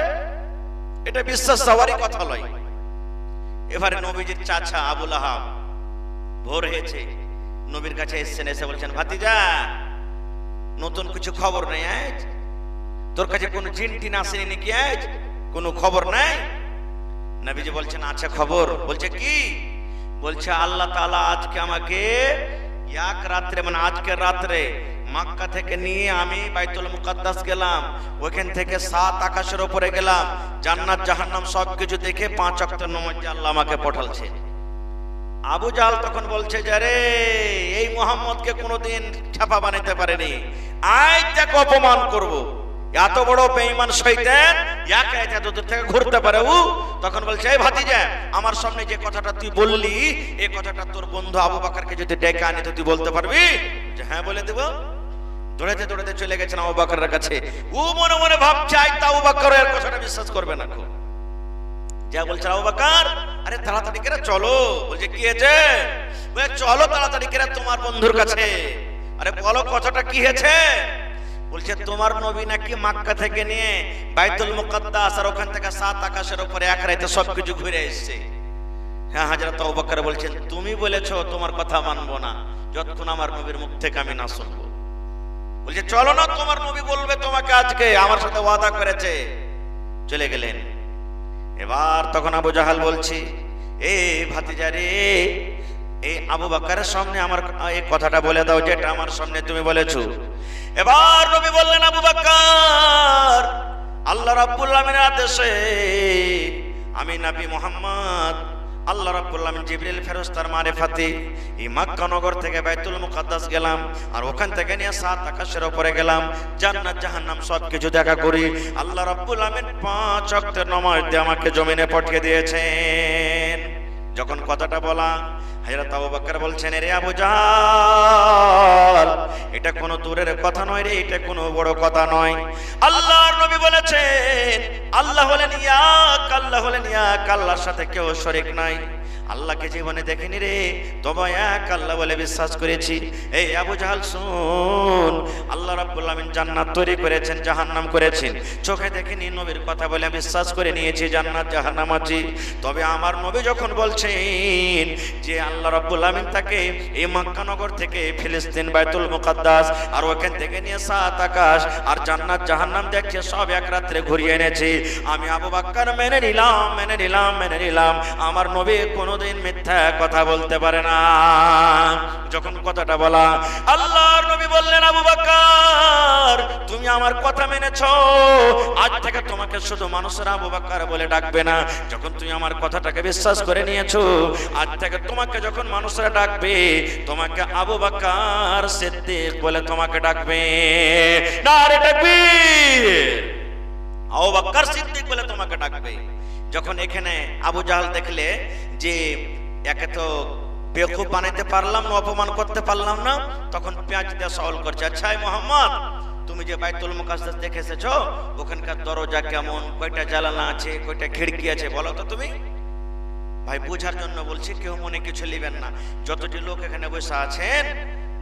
এটা বিশ্বাস হওয়ারই কথা নয়। এবারে নবীজির চাচা আবু লাহাব ভোর হয়েছে, নবীর কাছে এসেছেন, এসে বলছেন, ভাতিজা নতুন কিছু খবর নেই আজ? তোর কাছে কোনো জিন টিন আসেনি নাকি আজ? কোনো খবর নাই? নবীজি বলছেন, আচ্ছা খবর। বলছে কি? বলছে আল্লাহ তাআলা আজকে আমাকে এক রাত্রে, মানে আজকের রাত্রে মক্কা থেকে নিয়ে আমি বাইতুল মুকাদ্দাস গেলাম, ওখান থেকে 7 আকাশের উপরে গেলাম, জান্নাত জাহান্নাম সবকিছু দেখে 5 ওয়াক্তের নামাজ আল্লাহ আমাকে পাঠালছে। আবু জাহল তখন বলছে যে আরে এই মুহাম্মদকে কোনোদিন ছাপা বানাইতে পারেনি, আজ তাকে অপমান করব। এত বড় বেঈমান শয়তান একা এত দূর থেকে ঘুরতে পারে ও? তখন বলছে, এই ভাতিজা আমার সামনে যে কথাটা তুই বললি, এই কথাটা তোর বন্ধু আবু বকরকে যদি ডেকে আনি তো তুই বলতে পারবি? যে হ্যাঁ বলে দেব। দৌড়াতে দৌড়াতে চলে গেছেন আবু বকরের কাছে। ও মনে মনে ভাবছে আজ তো আবু বকর এর কথাটা বিশ্বাস করবে না। যা বলছে আবু বকর, আরে তাড়াতাড়ি করে চলো। বলছে কি হয়েছে? বলে চলো তাড়াতাড়ি করে তোমার বন্ধুর কাছে। আরে বলো কথাটা কি হয়েছে? বলছে তোমার নবী নাকি মক্কা থেকে নিয়ে বাইতুল মুকাদ্দাস আর ওখান থেকে 7 আকাশের উপরে এক রাতে সবকিছু ঘুরে এসেছে। হ্যাঁ, হযরত আবু বকর বলছেন, তুমি বলেছো তোমার কথা মানবো না যতক্ষণ আমার নবীর মুখ থেকে আমি না শুনবো। বলছে চলো না, তোমার নবী বলবে তোমাকে আজকে, আমার সাথে ওয়াদা করেছে। চলে গেলেন। এবার তখন আবু জাহাল বলছে, এ ভাতিজা রে, এই আবু বকরের সামনে আমার এই কথাটা বলে দাও যেটা আমার সামনে তুমি বলেছো। এবার নবী বললেন, আবু বকর, আল্লাহ রাব্বুল আলামিনের আদেশে আমি নবী মুহাম্মদ, আল্লাহ রাব্বুল আলামিন জিবরিল ফেরেশতার মারিফাতে এই মক্কা নগর থেকে বাইতুল মুকাদ্দাস গেলাম, আর ওখান থেকে নিয়ে 7 আকাশের উপরে গেলাম, জান্নাত জাহান্নাম সবকিছু দেখা করি। আল্লাহ রাব্বুল আলামিন 5 ওয়াক্তের নামাজ দিয়ে আমাকে জমিনে পাঠিয়ে দিয়েছেন। যখন কথাটা বলা, হযরত আবু বকর বলছেন, রে আবু জাহল, এটা কোনো দূরের কথা নয় রে, এটা কোনো বড় কথা নয়। আল্লাহর নবী বলেছেন আল্লাহ হলেন এক, আল্লাহ হলেন এক, আল্লাহর সাথে কেউ শরীক নাই। আল্লাহকে জীবনে দেখিনি রে, তবে এক আল্লাহ বলে বিশ্বাস করেছি। এই আবু জাহল শুন, আল্লাহ রাব্বুল আলামিন জান্নাত তৈরি করেছেন, জাহান্নাম করেছেন, চোখে দেখিনি, নবীর কথা বলে বিশ্বাস করে নিয়েছি জান্নাত জাহান্নাম আছে। তবে আমার নবী যখন বলছেন যে আল্লাহ রাব্বুল আলামিন তাকে এই মক্কা নগর থেকে ফিলিস্তিন বাইতুল মুকাদ্দাস আর ওখান থেকে নিয়ে 7 আকাশ আর জান্নাত জাহান্নাম দেখে সব এক রাত্রে ঘুরিয়ে এনেছে, আমি আবু বকর মেনে নিলাম আমার নবী কোন দিন মিথ্যা কথা বলতে পারে না। যখন কথাটা বলা, আল্লাহর নবী বললেন, আবু বকর তুমি আমার কথা মেনেছো, আজ থেকে তোমাকে শুধু মানুষেরা আবু বকর বলে ডাকবে না। যখন তুমি আমার কথাটাকে বিশ্বাস করে নিয়েছো, আজ থেকে তোমাকে যখন মানুষেরা ডাকবে, তোমাকে আবু বকর সিদ্দিক বলে তোমাকে ডাকবে। নারে তাকবীর! আবু বকর সিদ্দিক বলে তোমাকে ডাকবে। যখন এখানে আবু জাহল দেখলে যে একে তো বেকুব বানাইতে পারলাম না, অপমান করতে পারলাম না, তখন পেঁয়াজ দিয়ে সওয়াল করছে, আচ্ছা মুহাম্মদ তুমি যে বাইতুল মুকাদ্দাস দেখে এসেছো, ওখানকার দরজা কেমন, কয়টা জানালা আছে, কয়টা খিড়কি আছে বলো তো তুমি। ভাই বোঝার জন্য বলছি, কেউ মনে কিছু নেবেন না। যতটি লোক এখানে বসে আছেন,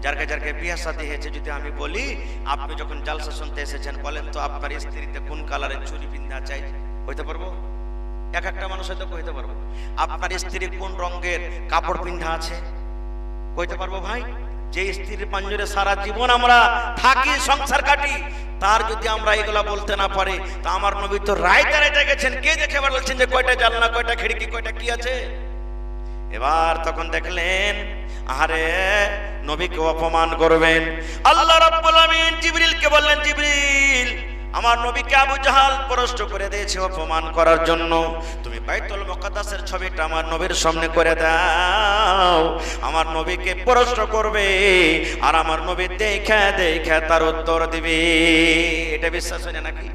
যারকে যারকে বিয়ে শাদী হয়েছে, যদি আমি বলি আপনি যখন জালসা শুনতে এসেছেন, বলেন তো আপনার স্ত্রীতে কোন কালারের চুড়ি পিন্ধা চাই, কইতে পারবো? এক একটা মানুষ হয়তো কইতে পারবো। আপনার স্ত্রী কোন রঙের কাপড় পিন্ধা আছে, কইতে পারবো ভাই? যে স্ত্রীর পাঞ্জরে সারা জীবন আমরা থাকি, সংসার কাটি, তার যদি আমরা এগুলা বলতে না পারি, তা আমার নবী তো রাইতে রাইতে গেছেন, কে দেখে বলছেন যে কয়টা জানলা, কয়টা খিড়কি, কয়টা কি আছে। এবার তখন দেখলেন আরে নবীকে অপমান করবেন, আল্লাহ রাব্বুল আমিন জিবরিলকে বললেন, জিবরিল আমার নবীকে আবু জাহাল প্রশ্ন করে দিয়েছে অপমান করার জন্য, তুমি বাইতুল মুকাদ্দাসের ছবিটা আমার নবীর সামনে করে দাও, আমার নবীকে প্রশ্ন করবে আর আমার নবী দেখে দেখে তার উত্তর দিবে। এটা বিশ্বাস হয় না নাকি?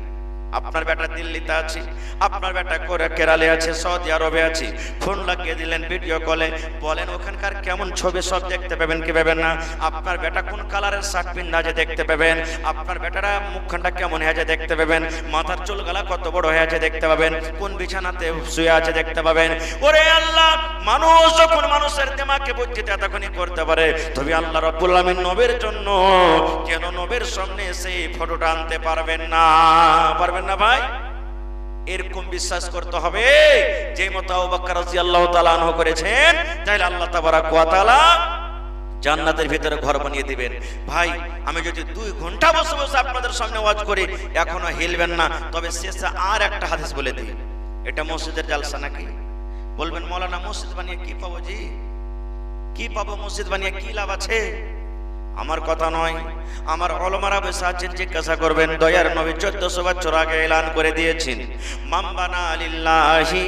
আপনার বেটা দিল্লিতে আছে, আপনার বেটা কেরালে আছে, সৌদি আরবে আছে, ফোন লাগিয়ে দিলেন ভিডিও কলে, বলেন ওখানকার কেমন ছবি সব দেখতে পাবেন কি পাবেন না? আপনার বেটা কোন কালারের শার্ট পিন্ধা আছে দেখতে পাবেন, আপনার বেটারা মুখখানটা কেমন হয়ে আছে দেখতে পাবেন, মাথার চুলগালা কত বড় হয়ে আছে দেখতে পাবেন, কোন বিছানাতে শুয়ে আছে দেখতে পাবেন। ওরে আল্লাহ, মানুষ যখন মানুষের দিমাগে বুদ্ধিতে এতক্ষণই করতে পারে, তবে আল্লাহ রাব্বুল আমিন নবীর জন্য কেন নবীর সামনে সেই ফটোটা আনতে পারবেন না? পারবেন না ভাই? এরকম বিশ্বাস করতে হবে যে মত আবু বকর রাদিয়াল্লাহু তাআলা আনহু করেছেন, তাহলে আল্লাহ তাবারক ওয়া তাআলা জান্নাতের ভিতরে ঘর বানিয়ে দিবেন। ভাই আমি যদি 2 ঘন্টা বসে বসে আপনাদের সামনে ওয়াজ করি, এখনো হিলবেন না। তবে শেষে আর একটা হাদিস বলে দিই, এটা মসজিদের জালসা নাকি? বলবেন মাওলানা মসজিদ বানিয়ে কি পাবো? জি কি পাবো? মসজিদ বানিয়ে কি লাভ আছে? আমার কথা নয়, আমার উলামারা বসে আছেন, জিজ্ঞাসা করবেন। দয়ার নবী 1400 বছর আগে এলান করে দিয়েছেন, মান বানা লিল্লাহি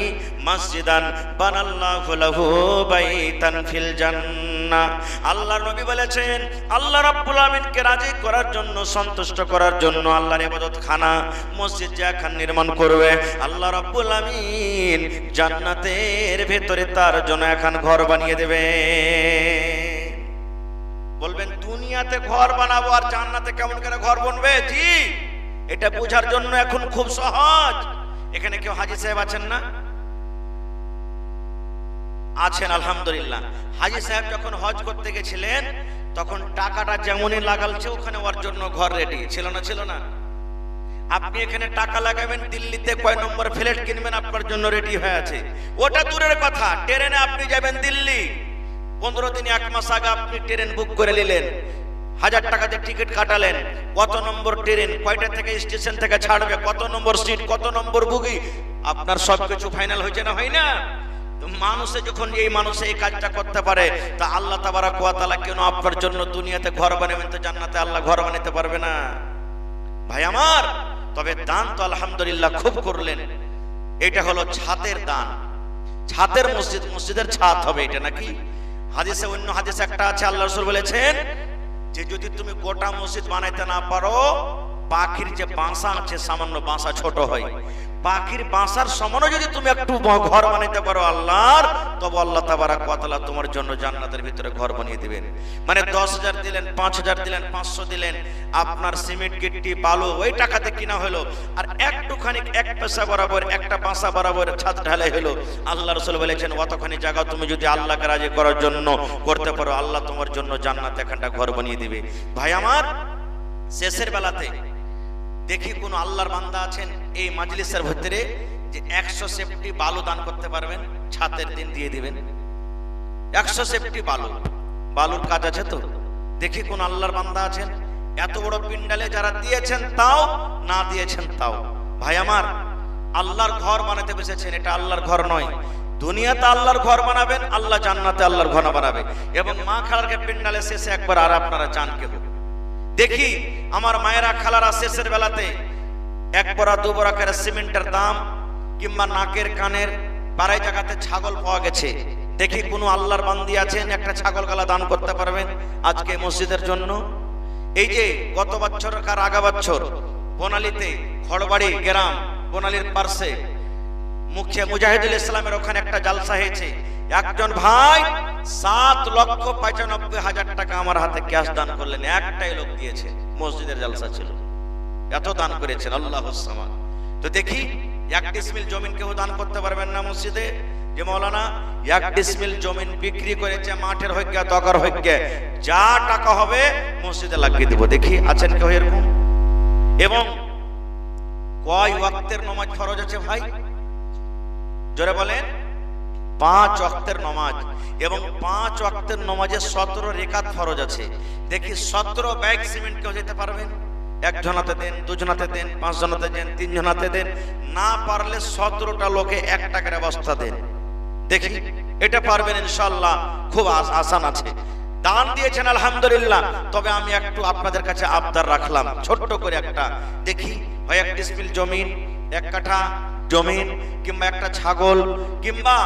মসজিদান বানাল্লাহু লাহু বাইতান ফিল জান্নাহ। আল্লাহর নবী বলেছেন, আল্লাহ রাব্বুল আমিনকে রাজি করার জন্য, সন্তুষ্ট করার জন্য আল্লাহর ইবাদতখানা মসজিদ যে এখন নির্মাণ করবে, আল্লাহ রাব্বুল আমিন জান্নাতের ভেতরে তার জন্য এখন ঘর বানিয়ে দেবে। বলবেন দুনিয়াতে ঘর বানাবো আর জান্নাতে কেমন করে ঘর বানবে? জি এটা বোঝার জন্য এখন খুব সহজ। এখানে কেউ হাজী সাহেব আছেন না? আছেন আলহামদুলিল্লাহ। হাজী সাহেব যখন হজ করতে গেছিলেন, তখন টাকাটা যেমনই লাগালছে ওখানে ওর জন্য ঘর রেডি ছিল না? ছিল না? আপনি এখানে টাকা লাগাবেন, দিল্লিতে কয় নম্বর ফ্ল্যাট কিনবেন আপনার জন্য রেডি হয়ে আছে। ওটা দূরের কথা, ট্রেনে আপনি যাবেন দিল্লি, 15 দিন 1 মাস আগে আপনি ট্রেন বুক করে নিলেন, 1000 টাকা দিয়ে টিকিট কাটালেন, কত নম্বর ট্রেন, কয়টা থেকে স্টেশন থেকে ছাড়বে, কত নম্বর সিট, কত নম্বর বুগি, আপনার সবকিছু ফাইনাল হয়েছে না? হয় না? মানুষে যখন এই মানুষে এই কাজটা করতে পারে, তা আল্লাহ তাবারক ওয়া তাআলা কেন আপনার জন্য দুনিয়াতে ঘর বানাবেন, তো জান্নাতে আল্লাহ ঘর বানাতে পারবে না? ভাই আমার, তবে দান তো আলহামদুলিল্লাহ খুব করলেন। এটা হলো ছাদের দান, ছাদের মসজিদ, মসজিদের ছাদ হবে এটা নাকি? হাদিসে, অন্য হাদিসে একটা আছে, আল্লাহ রাসূল বলেছেন যে যদি তুমি গোটা মসজিদ বানাইতে না পারো, পাখির যে বাসা আছে, সামান্য বাসা ছোট হয়, পাখির বাসার সমানও যদি তুমি একটু ঘর বানাইতে পারো আল্লাহর, তবে আল্লাহ তাবারক ওয়া তাআলা তোমার জন্য জান্নাতের ভিতরে ঘর বানিয়ে দিবেন। মানে 10,000 দিলেন, 5,000 দিলেন, 500 দিলেন, আপনার সিমেন্ট গিট্টি বালু ওই টাকাতে কিনা হলো, আর একটুখানি 1 পয়সা বরাবর, একটা বাসা বরাবর ছাদ ঢালাই হলো। আল্লাহ রাসূল বলেছেন অতখানি জায়গা তুমি যদি আল্লাহকে রাজি করার জন্য করতে পারো, আল্লাহ তোমার জন্য জান্নাতে একটা ঘর বানিয়ে দিবে। ভাই আমার, শেষের বেলাতে দেখি কোন আল্লাহর বান্দা আছেন এই মাজলিসের ভিতরে যে 100 সেফটি বালু দান করতে পারবেন, ছাদের দিন দিয়ে দিবেন। 100 সেফটি বালু, বালুর কাজ আছে তো? দেখি কোন আল্লাহর বান্দা আছেন? এত বড় পিন্ডালে যারা দিয়েছেন তাও, না দিয়েছেন তাও। ভাই আমার, আল্লাহর ঘর বানাতে বসেছেন, এটা আল্লাহর ঘর নয়। দুনিয়াতে আল্লাহর ঘর বানাবেন, আল্লাহ জান্নাতে আল্লাহর ঘর বানাবে। এবং মা খালারকে পিন্ডালে শেষে একবার আর আপনারা চান কেউ দেখি, আমার মায়েরা খালারা শেষের বেলাতে 1 বড়া 2 বড়া করে সিমেন্টের দাম, কিংবা নাকের কানের পাড়ায় জায়গাতে ছাগল পাওয়া গেছে, দেখি কোন আল্লাহর বান্দি আছেন একটা ছাগল গালা দান করতে পারবেন আজকে মসজিদের জন্য? এই যে গত বছর কার আগা বছর বনালীতে, খড়বাড়ি গ্রাম, বনালীর পার্শ্বে মুখিয়া মুজাহিদুল ইসলামের ওখানে একটা জালসা হয়েছে। একজন ভাই 7,95,000 টাকা আমার হাতে ক্যাশ দান করলেন, একটাই লোক দিয়েছে, মসজিদের জালসা ছিল, এত দান করেছেন, আল্লাহুস সামাদ। তো দেখি 1 ডিসমিল জমিন কেউ দান করতে পারবেন না মসজিদে? যে মৌলানা 1 ডিসমিল জমিন বিক্রি করেছে, মাঠের হয়ে গিয়া দরকার হয়ে গিয়া যা টাকা হবে মসজিদে লাগিয়ে দেব। দেখি আছেন কেউ এরকম? এবং কয় ওয়াক্তের নামাজ ফরজ আছে ভাই? জোরে বলেন। 5 ওয়াক্তের নামাজ, এবং 5 ওয়াক্তের নামাজে 17 রাকাত ফরজ আছে। দেখি 17 ব্যাগ সিমেন্ট কেউ যেতে পারবেন? একজনাতে দেন, দুজনাতে দেন, 5 জনাতে দেন, 3 জনাতে দেন, না পারলে 17টা লোকে 1 টাকার বস্তা দেন। দেখি এটা পারবেন ইনশাআল্লাহ, খুব আসান আছে। দান দিয়েছেন আলহামদুলিল্লাহ। তবে আমি একটু আপনাদের কাছে আবদার রাখলাম ছোট্ট করে একটা, দেখি হয় 1 ডিসমিল জমিন, 1 কাঠা জমিন, কিংবা একটা ছাগল, কিংবা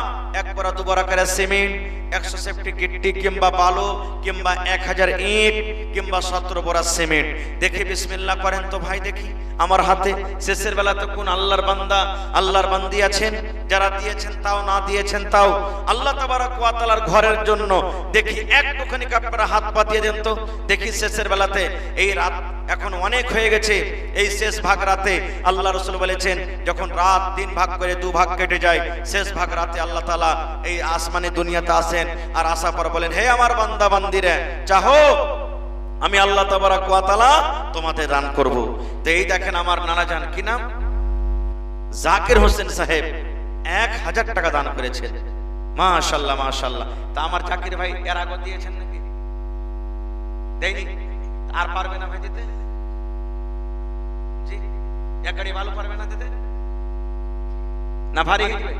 1 বড়া 2 বড়া করে সিমেন্ট, 100 সেফটি গিট্টি কিংবা বালু, কিংবা 1000 ইট, কিংবা 17 বড়া সিমেন্ট। দেখি বিসমিল্লাহ করেন তো ভাই। দেখি আমার হাতে শেষের বেলাতে কোন আল্লাহর বান্দা আল্লাহর বান্দি আছেন যারা দিয়েছেন তাও, না দিয়েছেন তাও, আল্লাহ তাবারক ওয়া তাআলার ঘরের জন্য দেখি একটুখানি আপনারা হাত পাতিয়ে দেন তো। দেখি শেষের বেলাতে, এই রাত এখন অনেক হয়ে গেছে, এই শেষ ভাগ রাতে আল্লাহ রাসূল বলেছেন যখন রাত 3 ভাগ করে 2 ভাগ কেটে যায়, শেষ ভাগ রাতে আল্লাহ তাআলা এই আসমানে দুনিয়াতে আসেন, আর আসার পর বলেন হে আমার বান্দা বান্দিরা চাহো আমি আল্লাহ তাবারক ওয়া তাআলা তোমাদের দান করব। তো এই দেখেন আমার নানা জান, কি নাম, জাকির হোসেন সাহেব 1000 টাকা দান করেছেন। মাশাআল্লাহ মাশাআল্লাহ। তা আমার জাকির ভাই এর আগে দিয়েছেন নাকি? দেয়নি? আর পারবে না ভাই দিতে? জি, এক গাড়ি ভালো পারবে না দিতে? না ভারী হয়ে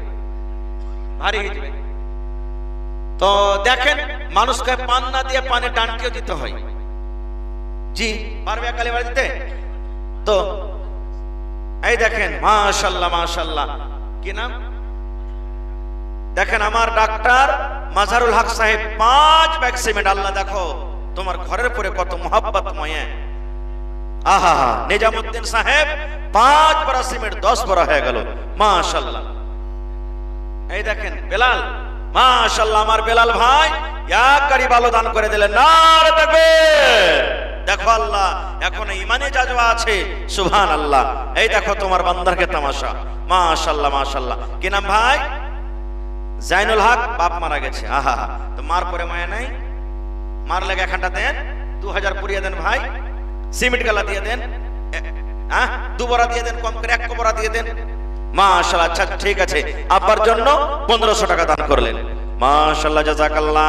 ভারী হয়ে। তো দেখেন মানুষকে পান না দিয়ে পানে ডানকেও দিতে হয়। জি পারবে একালে বাড়ি দিতে? তো এই দেখেন মাশাআল্লাহ মাশাআল্লাহ। কি নাম? দেখেন আমার ডাক্তার মাজারুল হক সাহেব 5 ব্যাগ সিমেন্ট। আল্লাহ দেখো তোমার ঘরের পরে কত মোহাব্বতময়। আহা হা। নিজামউদ্দিন সাহেব 5 বড়া সিমেন্ট 10 বড়া হয়ে গেল। মাশাআল্লাহ। এই দেখেন বেলাল, মাশাআল্লাহ আমার বেলাল ভাই 1 গাড়ি ভালো দান করে দিলেন। নারে তাকবীর। দেখো আল্লাহ এখন ইমানে জাজবা আছে, সুবহানাল্লাহ। এই দেখো তোমার বান্দারকে তামাশা। মাশাআল্লাহ মাশাআল্লাহ। কি নাম ভাই? জাইনুল হক। বাপ মারা গেছে। আহা, তো মার পরে মায়া নাই? মার লাগে 1 দেন, 2000 পুরিয়ে দেন ভাই। সিমেন্ট গালা দিয়ে দেন, 2 বড়া দিয়ে দেন, কম করে 1 বড়া দিয়ে দেন। মাশাআল্লাহ। আচ্ছা ঠিক আছে, আব্বার জন্য 1500 টাকা দান করলেন। মাশাআল্লাহ জাযাকাল্লাহ।